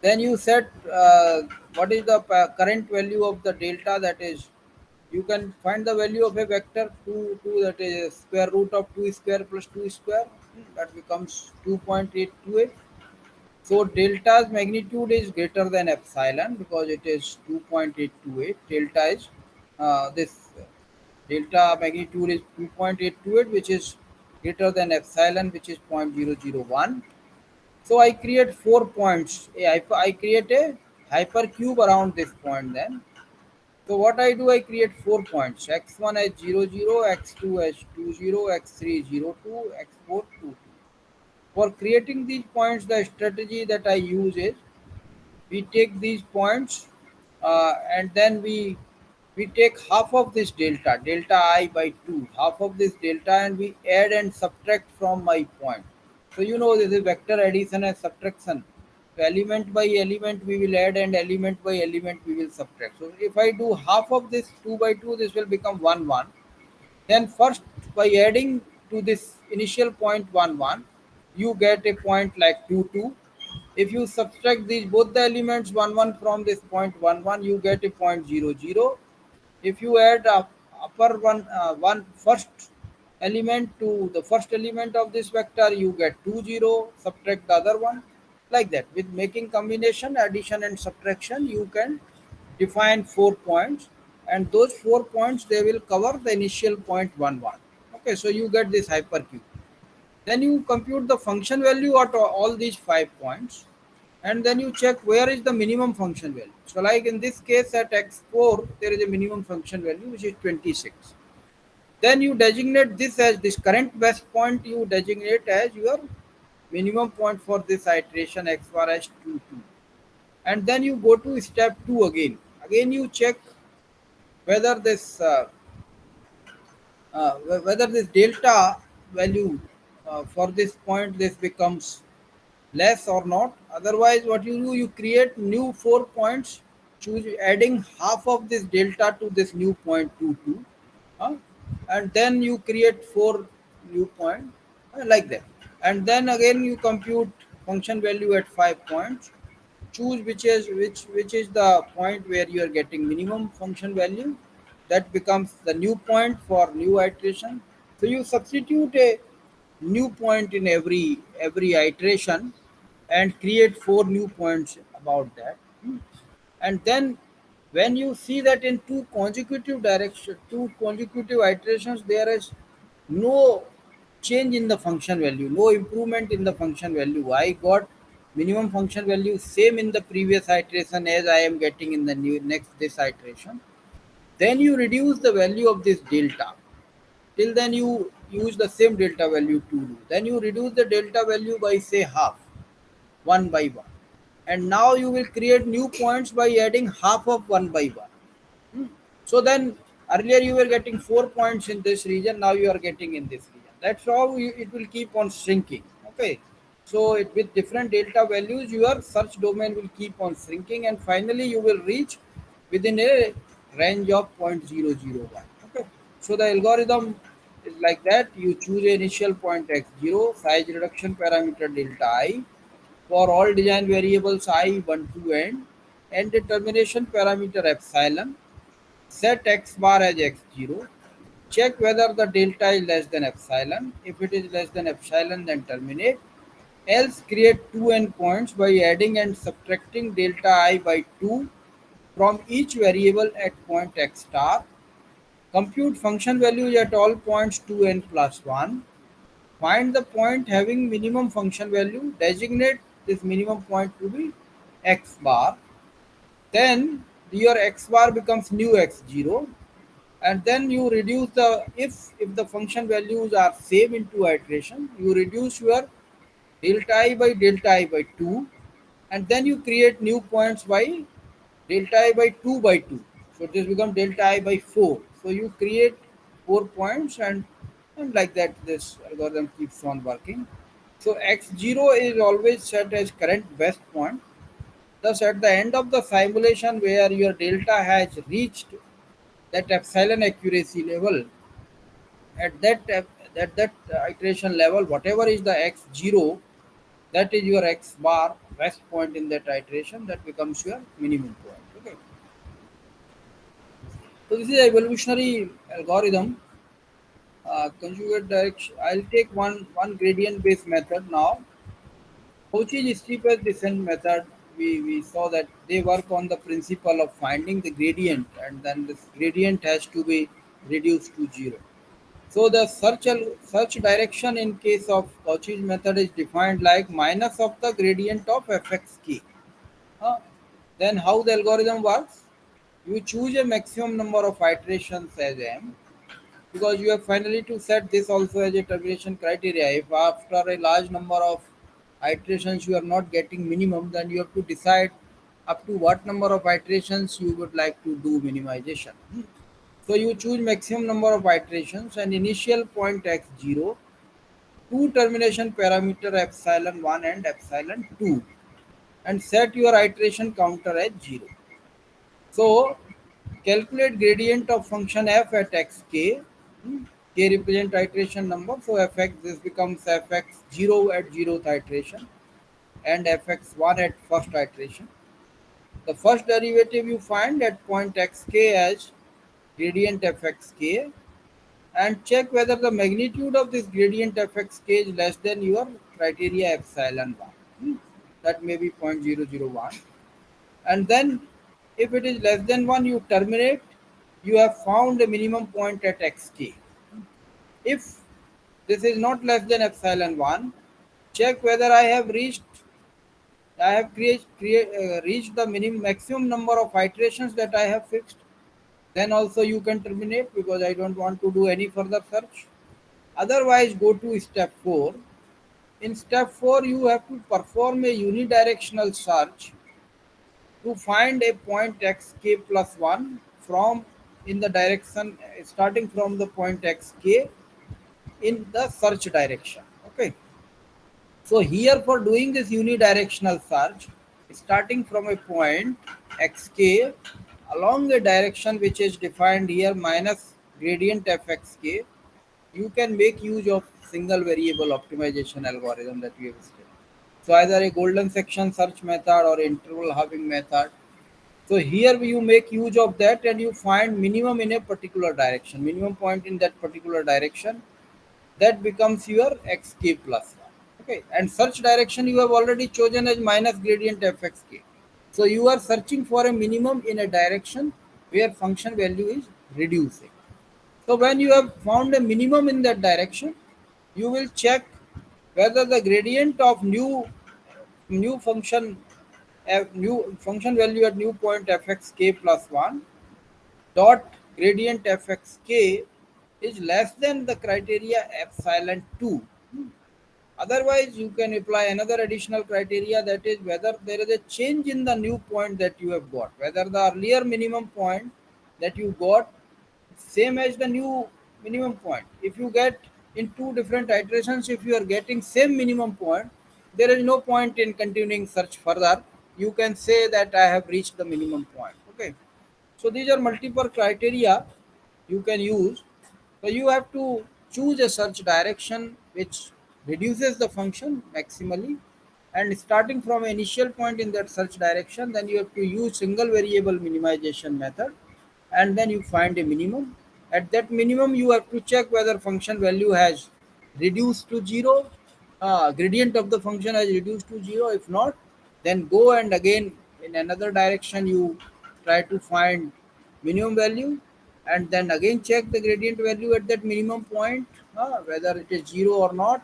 Then you set what is the current value of the delta, that is you can find the value of a vector 2 2, that is square root of 2 square plus 2 square, that becomes 2.828. So delta's magnitude is greater than epsilon because it is 2.828. Delta is this delta magnitude is 2.828, which is greater than epsilon, which is 0.001. So I create 4 points. I create a hypercube around this point then. So what I do, I create 4 points. X1 as 00, X2 as 20, X3 02, X4 22. For creating these points, the strategy that I use is we take these points and then we take half of this delta I by 2, half of this delta, and we add and subtract from my point. So you know this is vector addition and subtraction. So element by element we will add, and element by element we will subtract. So if I do half of this 2 by 2, this will become 1 1. Then first, by adding to this initial point 1 1, you get a point like 2 2. If you subtract these both the elements 1 1 from this point 1 1, you get a point 0 0. If you add upper one first element to the first element of this vector, you get 2 0. Subtract the other one, like that. With making combination, addition, and subtraction, you can define 4 points, and those 4 points they will cover the initial point 1 1. Okay, so you get this hypercube. Then you compute the function value at all these 5 points, and then you check where is the minimum function value. So, like in this case, at x4, there is a minimum function value which is 26. Then you designate this as this current best point, you designate as your minimum point for this iteration x bar as 2 2. And then you go to step 2 again. Again, you check whether this whether this delta value for this point this becomes less or not. Otherwise, what you do, you create new 4 points, choose adding half of this delta to this new point 2 2, uh, and then you create 4 new points, like that. And then again you compute function value at 5 points, choose which is the point where you are getting minimum function value, that becomes the new point for new iteration. So you substitute a new point in every iteration and create 4 new points about that. And then when you see that in two consecutive iterations, there is no change in the function value, no improvement in the function value. I got minimum function value same in the previous iteration as I am getting in the new next this iteration. Then you reduce the value of this delta. Till then you use the same delta value to do. Then you reduce the delta value by say half, one by one. And now you will create new points by adding half of 1 by 1. So then earlier you were getting 4 points in this region, now you are getting in this region. That's how it will keep on shrinking. Okay. So with different delta values, your search domain will keep on shrinking, and finally you will reach within a range of 0.001. Okay. So the algorithm is like that. You choose a initial point x0, size reduction parameter delta I for all design variables I, 1, 2, and determination parameter epsilon. Set x bar as x0. Check whether the delta is less than epsilon. If it is less than epsilon, then terminate. Else create two endpoints by adding and subtracting delta I by 2 from each variable at point x star. Compute function values at all points 2n plus 1. Find the point having minimum function value. Designate this minimum point to be x bar. Then your x bar becomes new x0, and then you reduce the if the function values are same in two iteration, you reduce your delta I by 2, and then you create new points by delta I by 2 by 2. So this becomes delta I by 4. So you create 4 points, and like that this algorithm keeps on working. So x0 is always set as current best point. Thus, at the end of the simulation where your delta has reached that epsilon accuracy level, at that iteration level, whatever is the x0, that is your x bar best point in that iteration. That becomes your minimum point. Okay. So this is evolutionary algorithm. Conjugate direction. I'll take one gradient based method now. Cauchy's steepest descent method, we saw that they work on the principle of finding the gradient, and then this gradient has to be reduced to zero. So the search direction in case of Cauchy's method is defined like minus of the gradient of fxk. Uh, then how the algorithm works? You choose a maximum number of iterations as m, because you have finally to set this also as a termination criteria. If after a large number of iterations you are not getting minimum, then you have to decide up to what number of iterations you would like to do minimization. So you choose maximum number of iterations and initial point x0, two termination parameter epsilon 1 and epsilon 2, and set your iteration counter as 0. So calculate gradient of function f at xk. K represent iteration number, so fx this becomes fx0 at zeroth iteration and fx1 at first iteration. The first derivative you find at point xk as gradient fxk, and check whether the magnitude of this gradient fxk is less than your criteria epsilon 1. That may be 0.001. And then if it is less than 1, you terminate. You have found a minimum point at xk. If this is not less than epsilon 1, check whether I have reached the maximum number of iterations that I have fixed. Then also you can terminate, because I don't want to do any further search. Otherwise, go to step 4. In step 4, you have to perform a unidirectional search to find a point xk plus 1 from in the direction starting from the point xk in the search direction. Okay. So here for doing this unidirectional search, starting from a point xk along a direction which is defined here minus gradient fxk, you can make use of single variable optimization algorithm that we have studied. So either a golden section search method or interval halving method. So here you make use of that and you find minimum in a particular direction, minimum point in that particular direction. That becomes your xk plus 1. Okay, and search direction you have already chosen as minus gradient fxk. So you are searching for a minimum in a direction where function value is reducing. So when you have found a minimum in that direction, you will check whether the gradient of new function new function value at new point fxk plus 1 dot gradient fxk is less than the criteria epsilon 2. Otherwise, you can apply another additional criteria, that is whether there is a change in the new point that you have got, whether the earlier minimum point that you got same as the new minimum point. If you get in two different iterations, if you are getting same minimum point, there is no point in continuing search further. You can say that I have reached the minimum point. Okay. So these are multiple criteria you can use. So you have to choose a search direction which reduces the function maximally, and starting from an initial point in that search direction, then you have to use single variable minimization method, and then you find a minimum. At that minimum, you have to check whether function value has reduced to zero, gradient of the function has reduced to zero. If not, then go and again in another direction you try to find minimum value, and then again check the gradient value at that minimum point, whether it is zero or not.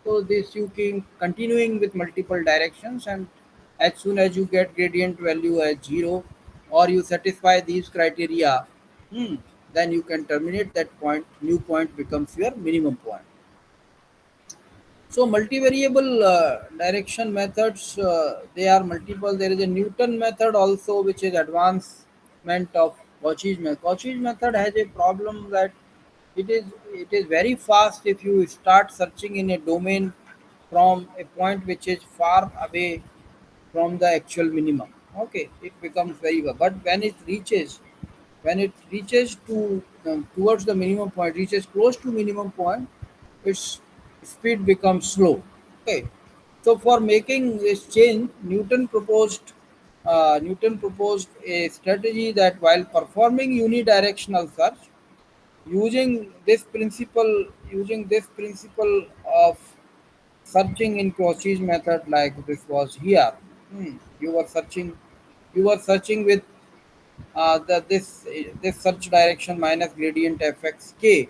So this you can continuing with multiple directions, and as soon as you get gradient value as zero or you satisfy these criteria, hmm, then you can terminate that point. New point becomes your minimum point. So multivariable direction methods, they are multiple. There is a Newton method also, which is advancement of Cauchy's method. Cauchy's method has a problem that it is very fast if you start searching in a domain from a point which is far away from the actual minimum. Okay, it becomes very well. But when it reaches to towards the minimum point, reaches close to minimum point, its speed becomes slow. Okay, so for making this change, Newton proposed a strategy that while performing unidirectional search, using this principle of searching in Cauchy's method, like this was here. You were searching with this search direction minus gradient fx k.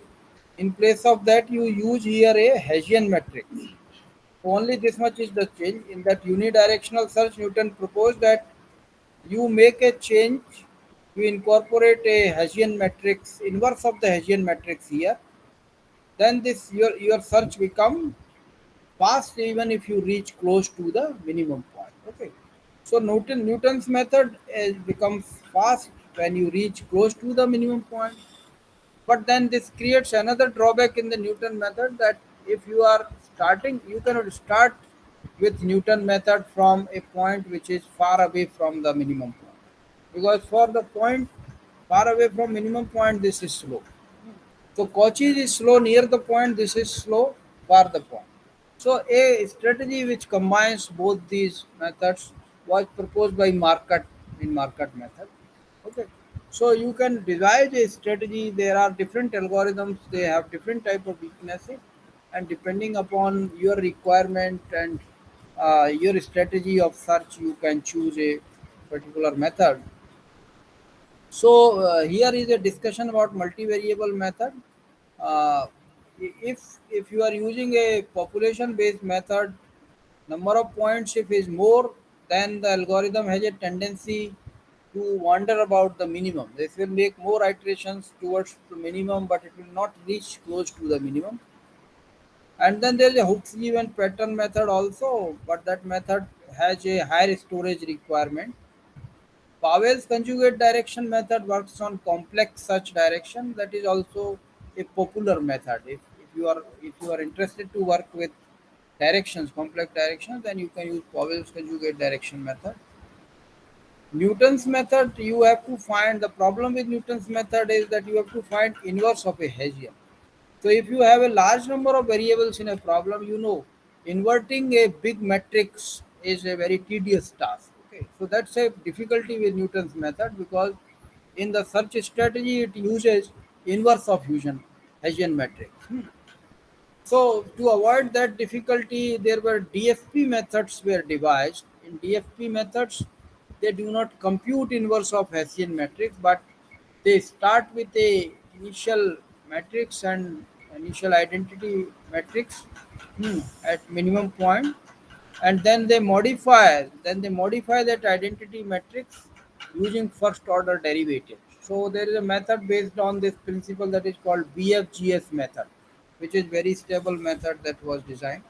In place of that, you use here a Hessian matrix. Only this much is the change. In that unidirectional search, Newton proposed that you make a change, you incorporate a Hessian matrix, inverse of the Hessian matrix here. Then this your search become fast even if you reach close to the minimum point. Okay, so Newton's method becomes fast when you reach close to the minimum point. But then this creates another drawback in the Newton method, that if you are starting, you cannot start with Newton method from a point which is far away from the minimum point, because for the point far away from minimum point, this is slow. So Kochi is slow near the point, this is slow far the point. So a strategy which combines both these methods was proposed by Market in Market method. Okay. So you can devise a strategy. There are different algorithms. They have different type of weaknesses, and depending upon your requirement and your strategy of search, you can choose a particular method. So here is a discussion about multivariable method. Uh, if you are using a population based method, number of points if is more, then the algorithm has a tendency to wander about the minimum. This will make more iterations towards the minimum, but it will not reach close to the minimum. And then there is a hooks given pattern method also, but that method has a higher storage requirement. Powell's conjugate direction method works on complex search direction. That is also a popular method. If you are interested to work with directions, complex directions, then you can use Powell's conjugate direction method. Newton's method, you have to find the problem with Newton's method is that you have to find inverse of a Hessian. So if you have a large number of variables in a problem, inverting a big matrix is a very tedious task. Okay, so that's a difficulty with Newton's method, because in the search strategy it uses inverse of Hessian matrix. So to avoid that difficulty, there were DFP methods were devised. In DFP methods, they do not compute inverse of Hessian matrix, but they start with a initial matrix and initial identity matrix at minimum point, and then they modify that identity matrix using first order derivative. So there is a method based on this principle that is called BFGS method, which is very stable method that was designed.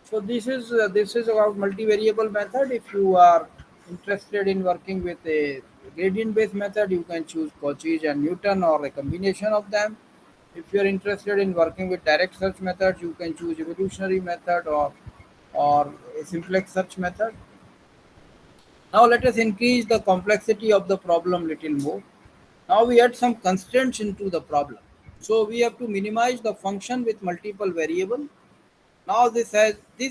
So this is about multivariable method. If you are interested in working with a gradient based method, you can choose Cauchy's and Newton or a combination of them. If you are interested in working with direct search methods, you can choose evolutionary method or a simplex search method. Now let us increase the complexity of the problem little more. Now we add some constraints into the problem. So we have to minimize the function with multiple variable. Now these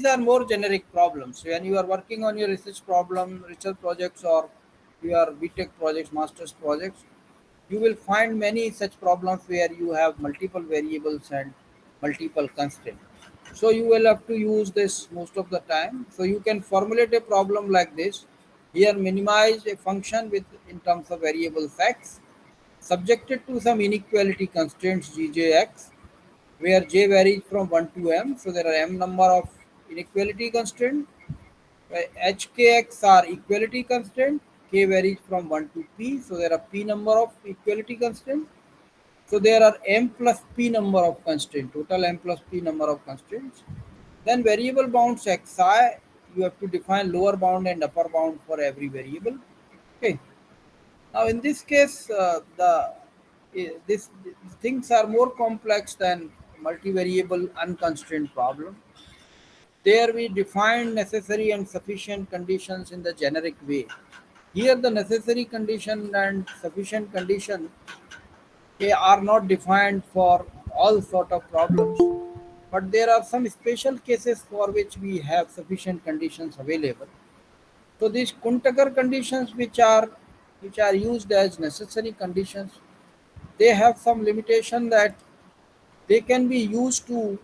are more generic problems. When you are working on your research projects, or your BTech projects, master's projects, you will find many such problems where you have multiple variables and multiple constraints. So you will have to use this most of the time. So you can formulate a problem like this. Here minimize a function with in terms of variables x, subjected to some inequality constraints Gjx, where j varies from 1 to m. So there are m number of inequality constraints. HKX are equality constraint. K varies from 1 to p. So there are p number of equality constraints. So there are m plus p number of constraints. Total m plus p number of constraints. Then variable bounds xi, you have to define lower bound and upper bound for every variable. Okay. Now in this case, these things are more complex than multivariable unconstrained problem. There we define necessary and sufficient conditions in the generic way. Here the necessary condition and sufficient condition, they are not defined for all sort of problems, but there are some special cases for which we have sufficient conditions available. So these Kuntagar conditions which are used as necessary conditions, they have some limitation that they can be used to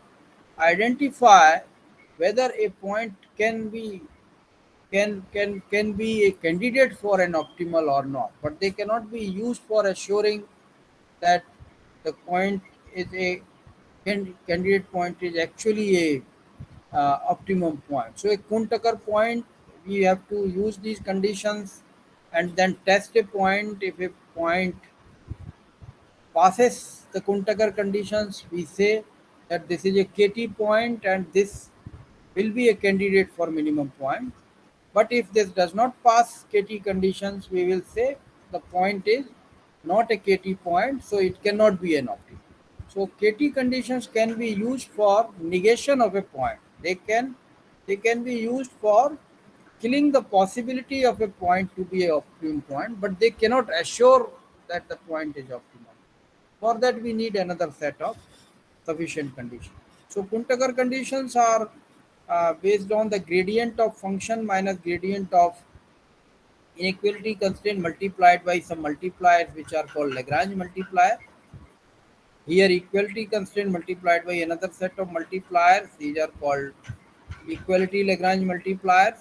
identify whether a point can be a candidate for an optimal or not, but they cannot be used for assuring that the point is a candidate point is actually a optimum point. So a Kuntakar point, we have to use these conditions and then test a point. If a point passes the Kuntakar conditions, we say that this is a KT point and this will be a candidate for minimum point. But if this does not pass KT conditions, we will say the point is not a KT point, so it cannot be an optimum. So KT conditions can be used for negation of a point. They can be used for killing the possibility of a point to be a optimum point, but they cannot assure that the point is optimal. For that, we need another set of sufficient conditions. So Kuntagar conditions are based on the gradient of function minus gradient of inequality constraint multiplied by some multipliers which are called Lagrange multiplier. Here equality constraint multiplied by another set of multipliers. These are called equality Lagrange multipliers.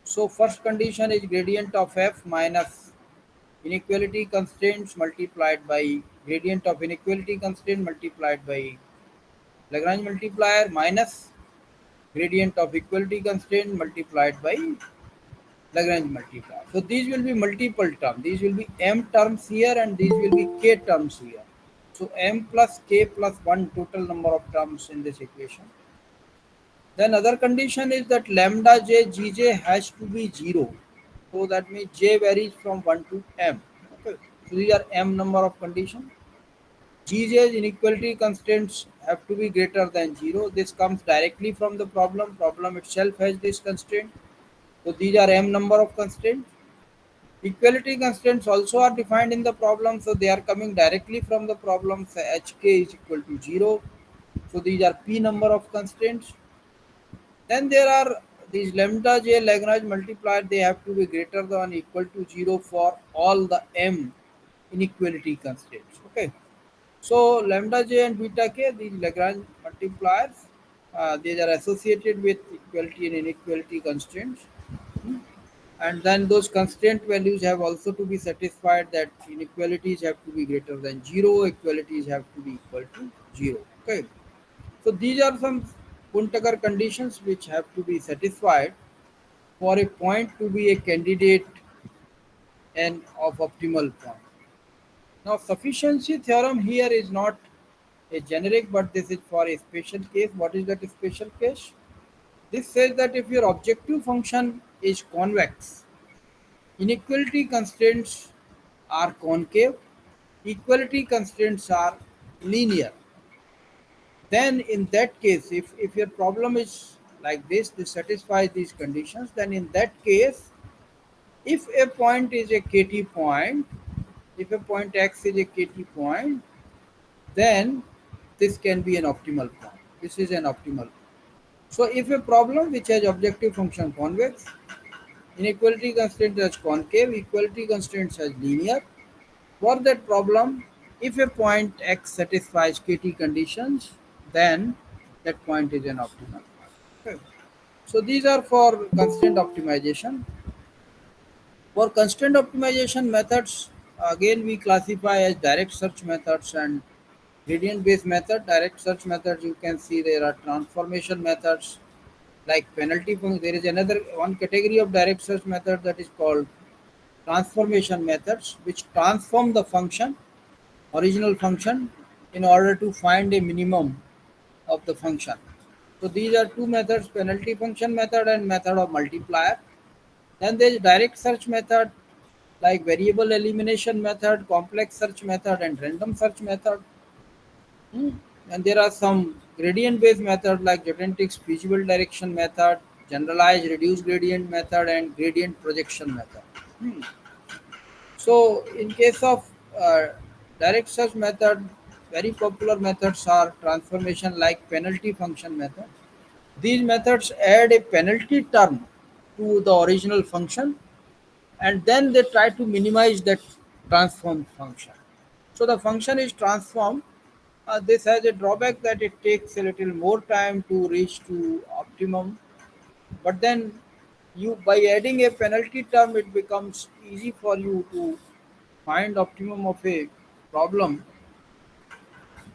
So first condition is gradient of f minus inequality constraints multiplied by gradient of inequality constraint multiplied by Lagrange multiplier minus gradient of equality constraint multiplied by Lagrange multiplier. So these will be multiple terms. These will be m terms here and these will be k terms here. So m plus k plus 1 total number of terms in this equation. Then other condition is that lambda j gj has to be 0. So that means j varies from 1 to m. Okay. So these are m number of conditions. Gj's inequality constraints have to be greater than 0. This comes directly from the problem. Problem itself has this constraint. So these are m number of constraints. Equality constraints also are defined in the problem. So they are coming directly from the problem. So hk is equal to 0. So these are p number of constraints. Then there are these lambda j Lagrange multiplier. They have to be greater than or equal to 0 for all the m inequality constraints. Okay. So lambda j and beta k, these Lagrange multipliers, these are associated with equality and inequality constraints. And then those constraint values have also to be satisfied that inequalities have to be greater than 0, equalities have to be equal to 0. Okay. So these are some Kuntagar conditions which have to be satisfied for a point to be a candidate and of optimal point. Now, sufficiency theorem here is not a generic, but this is for a special case. What is that special case? This says that if your objective function is convex, inequality constraints are concave, equality constraints are linear. Then, in that case, if your problem is like this satisfies these conditions, then in that case, if a point is a KT point, if a point X is a KT point, then this can be an optimal point. This is an optimal. So if a problem which has objective function convex, inequality constraint as concave, equality constraints as linear, for that problem, if a point x satisfies KT conditions, then that point is an optimal point. Okay. So these are for constraint optimization. For constraint optimization methods, again we classify as direct search methods and gradient based method. Direct search methods, you can see there are transformation methods like penalty function. There is another one category of direct search method that is called transformation methods, which transform the function, original function, in order to find a minimum of the function. So these are two methods: penalty function method and method of multiplier. Then there is direct search method like variable elimination method, complex search method, and random search method. Hmm. And there are some gradient based methods like genetics feasible direction method, generalized reduced gradient method, and gradient projection method. Hmm. So, in case of uh, direct search method, very popular methods are transformation like penalty function method. These methods add a penalty term to the original function and then they try to minimize that transform function. So the function is transformed. This has a drawback that it takes a little more time to reach to optimum. But then you by adding a penalty term, it becomes easy for you to find optimum of a problem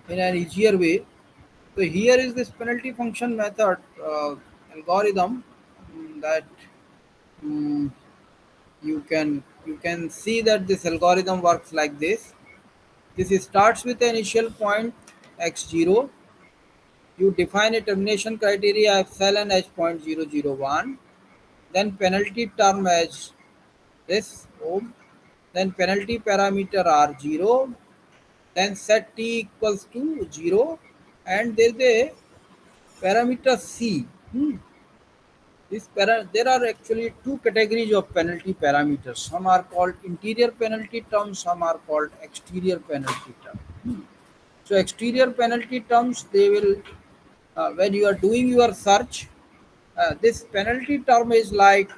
in an easier way. So here is this penalty function method algorithm that mm, you can see that this algorithm works like this. This starts with the initial point x0. You define a termination criteria epsilon as 0.001, then penalty term as this ohm, then penalty parameter r0, then set t equals to 0, and there's a parameter c. There are actually two categories of penalty parameters. Some are called interior penalty terms, some are called exterior penalty terms. So exterior penalty terms, they will when you are doing your search, this penalty term is like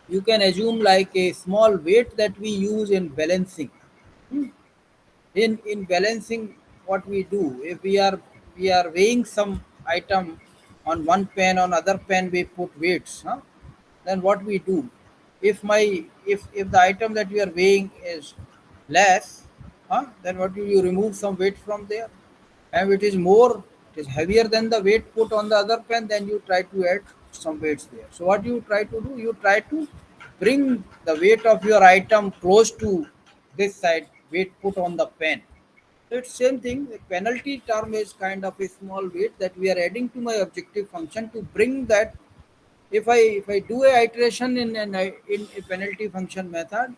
you can assume like a small weight that we use in balancing. Hmm. In balancing, what we do if we are weighing some item on one pen, on other pen we put weights, huh? Then what we do, if the item that we are weighing is less, huh? Then what do you remove some weight from there, and it is more, it is heavier than the weight put on the other pen, then you try to add some weights there. So what you try to do, you try to bring the weight of your item close to this side weight put on the pen. So it's same thing. The penalty term is kind of a small weight that we are adding to my objective function to bring that. If I do a iteration in a penalty function method,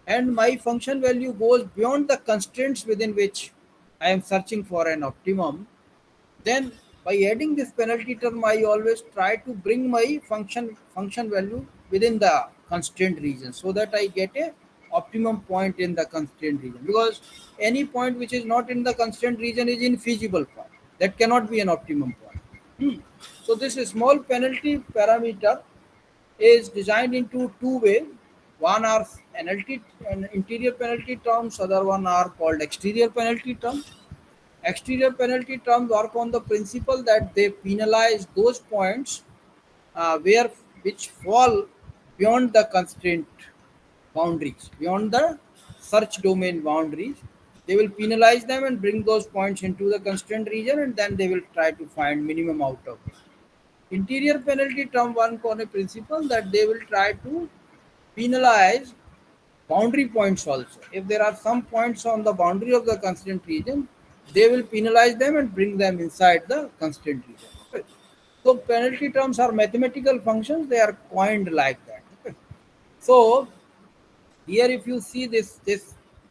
and my function value goes beyond the constraints within which I am searching for an optimum, then by adding this penalty term, I always try to bring my function value within the constraint region so that I get a optimum point in the constraint region. Because any point which is not in the constraint region is infeasible point. That cannot be an optimum point. So this small penalty parameter is designed into two ways. One are NLT and interior penalty terms, other one are called exterior penalty terms. Exterior penalty terms work on the principle that they penalize those points where which fall beyond the constraint boundaries, beyond the search domain boundaries. They will penalize them and bring those points into the constraint region, and then they will try to find minimum out of it. Interior penalty term work on a principle that they will try to penalize boundary points also. If there are some points on the boundary of the constraint region, they will penalize them and bring them inside the constraint region. Okay. So penalty terms are mathematical functions, they are coined like that. Okay. So here if you see this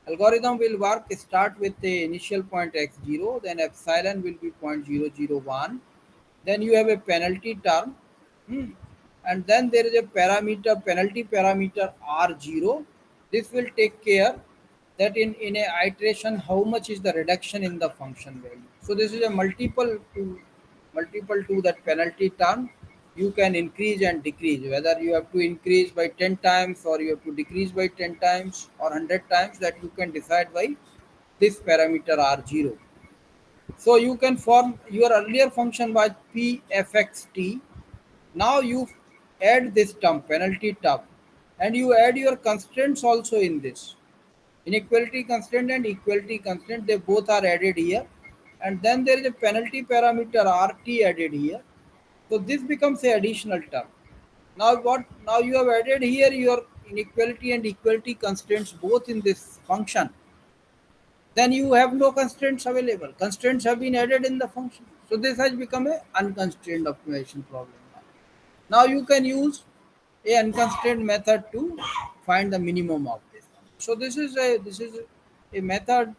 algorithm will work start with the initial point x0, then epsilon will be 0.001, then you have a penalty term. Hmm. And then there is a parameter penalty parameter r0. This will take care that in a iteration how much is the reduction in the function value. So this is a multiple to that penalty term. You can increase and decrease, whether you have to increase by 10 times or you have to decrease by 10 times or 100 times, that you can decide by this parameter r0. So you can form your earlier function by pfxt. Now you add this term penalty term, and you add your constraints also in this. Inequality constraint and equality constraint, they both are added here, and then there is a penalty parameter rt added here. So this becomes a additional term. Now you have added here your inequality and equality constraints both in this function. Then you have no constraints available. Constraints have been added in the function. So this has become a unconstrained optimization problem. Now you can use a unconstrained method to find the minimum of this. So this is a method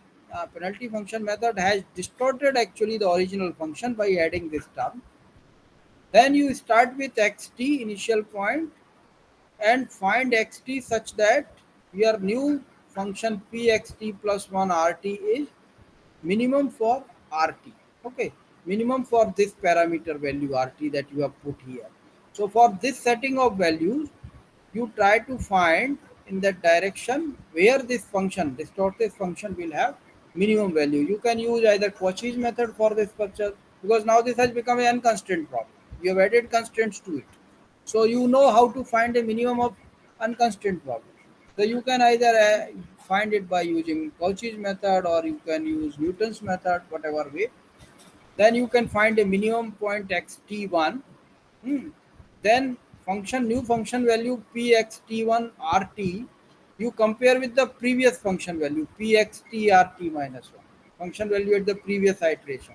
penalty function method has distorted actually the original function by adding this term. Then you start with xt initial point and find xt such that your new function pxt plus 1 rt is minimum for rt. Okay, minimum for this parameter value rt that you have put here. So for this setting of values, you try to find in that direction where this function, distorted function, will have minimum value. You can use either Cauchy's method for this purchase, because now this has become an unconstrained problem. You have added constraints to it. So you know how to find a minimum of unconstrained problem. So you can either find it by using Cauchy's method, or you can use Newton's method, whatever way. Then you can find a minimum point xt1. Hmm. Then function new function value pxt1 rt, you compare with the previous function value pxt rt minus 1, function value at the previous iteration.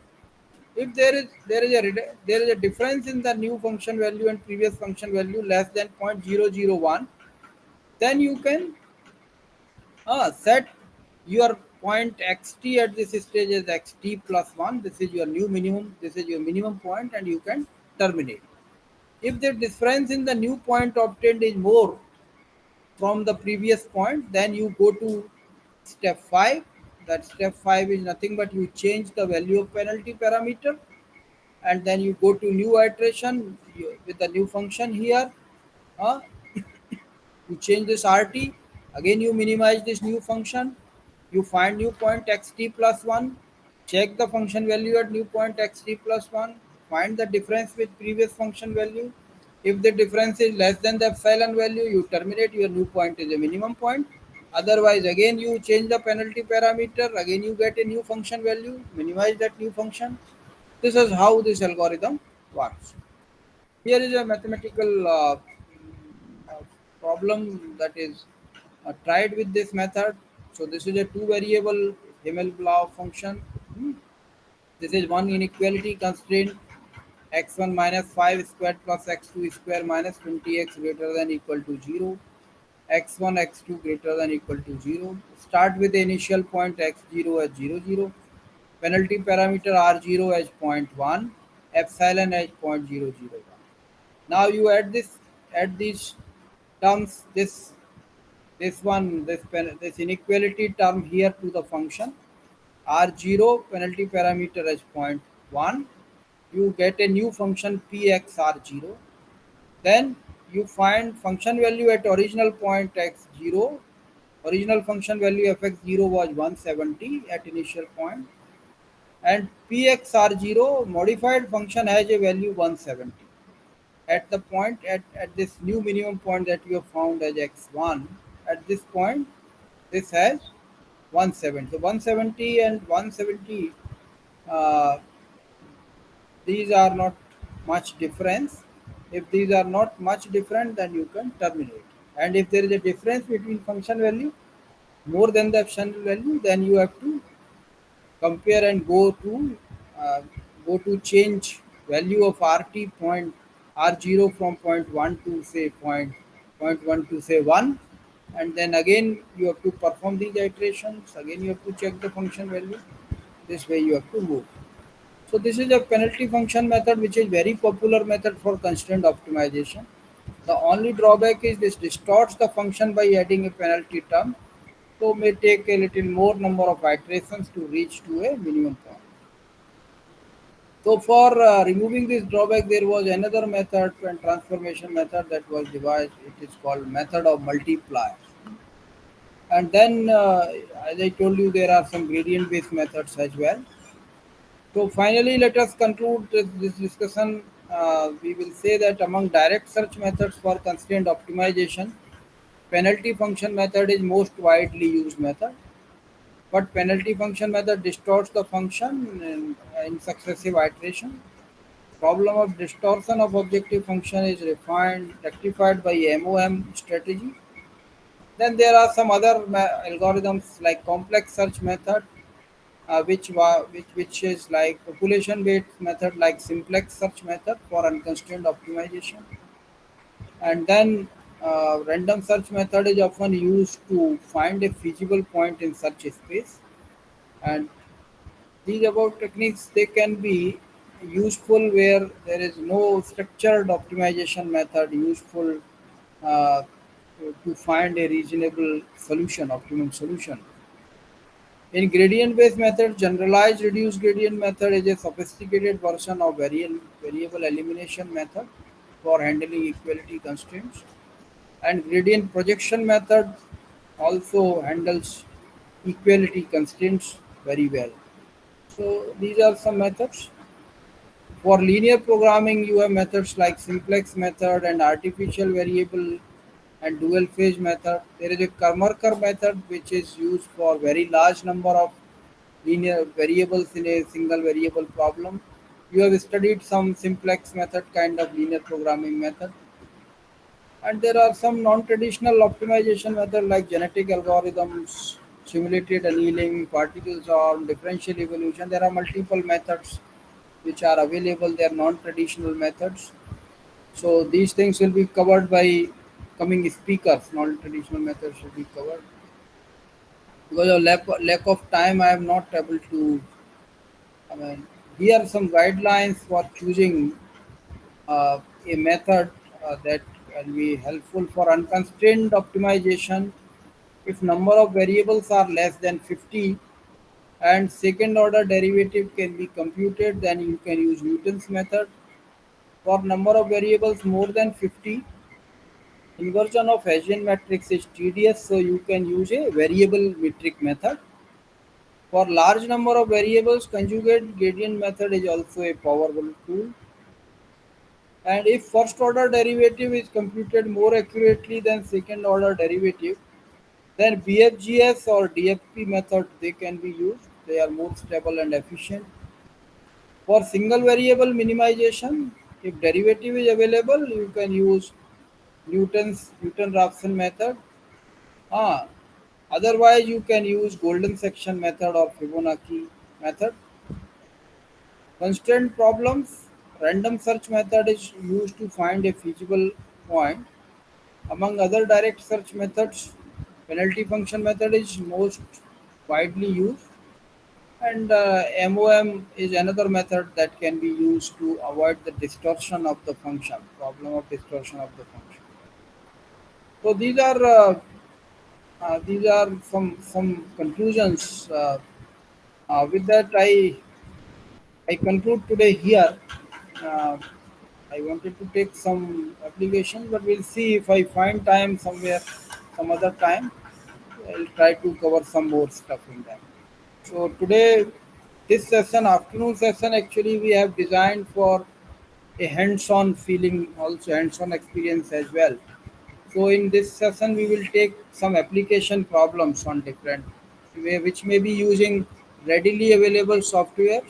If there is a difference in the new function value and previous function value less than 0.001, then you can set your point xt at this stage as xt plus 1. This is your new minimum, this is your minimum point, and you can terminate. If the difference in the new point obtained is more from the previous point, then you go to step 5. That step 5 is nothing but you change the value of penalty parameter, and then you go to new iteration with the new function here. uh, you change this rt, again you minimize this new function, you find new point xt plus 1, check the function value at new point xt plus 1, find the difference with previous function value. If the difference is less than the epsilon value, you terminate, your new point is a minimum point. Otherwise, again you change the penalty parameter, again you get a new function value, minimize that new function. This is how this algorithm works. Here is a mathematical uh, problem that is tried with this method. So this is a two variable Himmel-Blau function. Hmm. This is one inequality constraint x1 minus 5 squared plus x2 square minus 20x greater than equal to 0, x1 x2 greater than equal to 0. Start with the initial point x0 as 0 0, penalty parameter r0 as zero point 0.1, epsilon as 0.001. Now you add these terms, this inequality term here to the function r0, penalty parameter as zero point 0.1. You get a new function pxr0. Then you find function value at original point x0. Original function value of x0 was 170 at initial point, and pxr0 modified function has a value 170 at the point at this new minimum point that you have found as x1. At this point, this has 170. So 170 and 170, uh, these are not much difference. If these are not much different, then you can terminate. And if there is a difference between function value more than the epsilon value, then you have to compare and uh, go to change value of rt point r0 from point 1 to say point 1 to say 1, and then again you have to perform these iterations, again you have to check the function value. This way you have to move. So this is a penalty function method, which is very popular method for constraint optimization. The only drawback is this distorts the function by adding a penalty term, so may take a little more number of iterations to reach to a minimum point. So for removing this drawback, there was another method and transformation method that was devised. It is called method of multipliers. And then, as I told you, there are some gradient-based methods as well. So finally, let us conclude this discussion. We will say that among direct search methods for constraint optimization, penalty function method is most widely used method. But penalty function method distorts the function in successive iteration. Problem of distortion of objective function is rectified by MOM strategy. Then there are some other algorithms like complex search method, which is like population based method like simplex search method for unconstrained optimization. And then random search method is often used to find a feasible point in search space. And these above techniques they can be useful where there is no structured optimization method useful uh, to find a reasonable solution, optimum solution. In gradient-based method, generalized reduced gradient method is a sophisticated version of variable elimination method for handling equality constraints. And gradient projection method also handles equality constraints very well. So these are some methods. For linear programming, you have methods like simplex method and artificial variable and dual phase method. There is a Karmarkar method which is used for very large number of linear variables in a single variable problem. You have studied some simplex method kind of linear programming method. And there are some non-traditional optimization methods like genetic algorithms, simulated annealing, particles or differential evolution. There are multiple methods which are available. They are non-traditional methods. So these things will be covered by coming speakers. Non-traditional methods will be covered. Because of lack of time, I am not able to. I mean, here are some guidelines for choosing a method that can be helpful for unconstrained optimization. If number of variables are less than 50 and second order derivative can be computed, then you can use Newton's method. For number of variables more than 50, inversion of Hessian matrix is tedious, so you can use a variable metric method. For large number of variables, conjugate gradient method is also a powerful tool. And if first order derivative is computed more accurately than second order derivative, then BFGS or DFP method they can be used. They are more stable and efficient. For single variable minimization, if derivative is available, you can use Newton-Raphson method. Ah, otherwise, you can use golden section method or Fibonacci method. Constraint problems, random search method is used to find a feasible point. Among other direct search methods, penalty function method is most widely used, and MOM is another method that can be used to avoid the distortion of the function, problem of distortion of the function. So these are some conclusions. With that, I conclude today here. Uh, I wanted to take some applications, but we'll see if I find time somewhere, some other time. I'll try to cover some more stuff in that. So today, this session, afternoon session, actually we have designed for a hands-on feeling, also hands-on experience as well. So in this session, we will take some application problems on different, which may be using readily available software.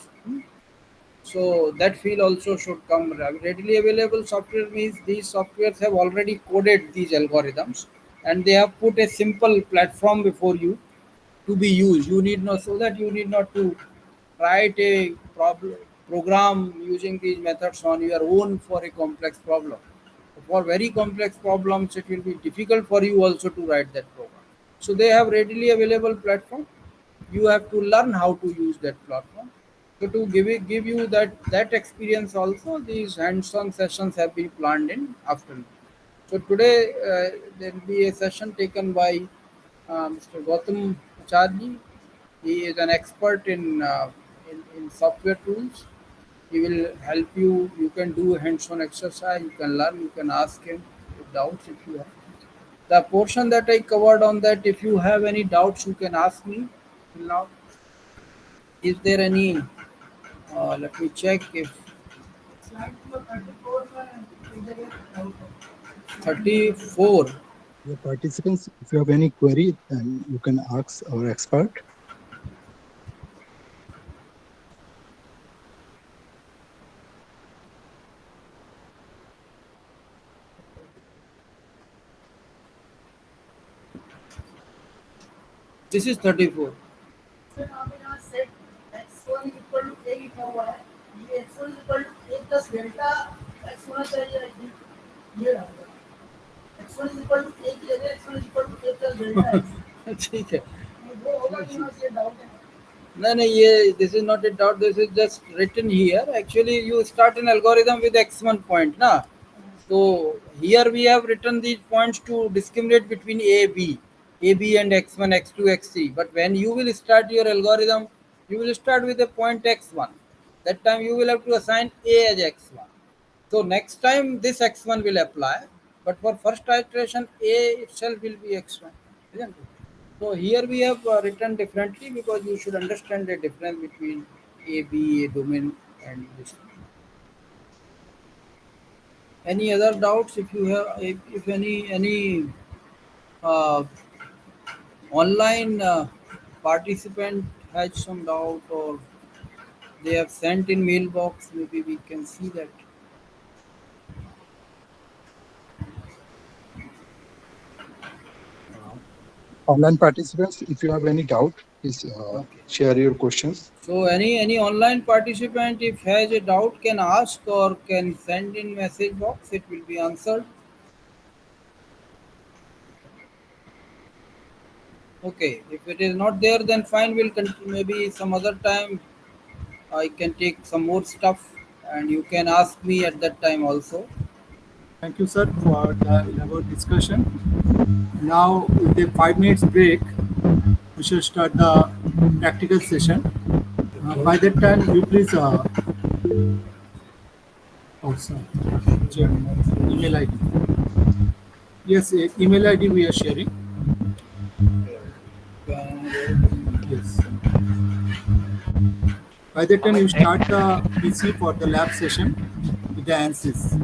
So that feel also should come. Readily available software means these softwares have already coded these algorithms and they have put a simple platform before you to be used. You need not, so that you need not to write a program using these methods on your own for a complex problem. For very complex problems, it will be difficult for you also to write that program. So they have readily available platform. You have to learn how to use that platform. So to give you that experience also, these hands-on sessions have been planned in afternoon. So today there will be a session taken by Mr. Gautam Acharji. He is an expert in software tools. He will help you. You can do hands-on exercise. You can learn. You can ask him with doubts if you have. The portion that I covered on that, if you have any doubts, you can ask me. Till now, is there any? Let me check if 34. The participants, if you have any query, then you can ask our expert. This is 34. Sir आपने यहाँ set x1 equal to a लिखा हुआ है ये x1 equal to a plus delta x होना चाहिए ये डाल x1 इक्वल टू a की जगह x1 equal to a plus delta x ठीक है. वो होगा कि हाँ ये डाउट है No, no, yeah, this is not a doubt. This is just written here. Actually, you start an algorithm with x1 point, na. So here we have written these points to discriminate between A, B and x1, x2, x3. But when you will start your algorithm, you will start with a point x1. That time you will have to assign A as x1. So next time this x1 will apply, but for first iteration A itself will be x1, isn't it? So here we have written differently because you should understand the difference between A, B, A domain and this. Any other doubts? If you have, if any uh, online participant has some doubt or they have sent in mailbox, maybe we can see that. Online participants, if you have any doubt, please Okay. share your questions. So any online participant if has a doubt can ask or can send in message box. It will be answered. Okay. If it is not there, then fine. We'll continue. Maybe some other time I can take some more stuff, and you can ask me at that time also. Thank you, sir, for the elaborate discussion. Now, with a 5 minutes break, we shall start the practical session. By that time, you please also check email ID. Yes, email ID we are sharing. Yes. By that time, you start the PC for the lab session with the answers.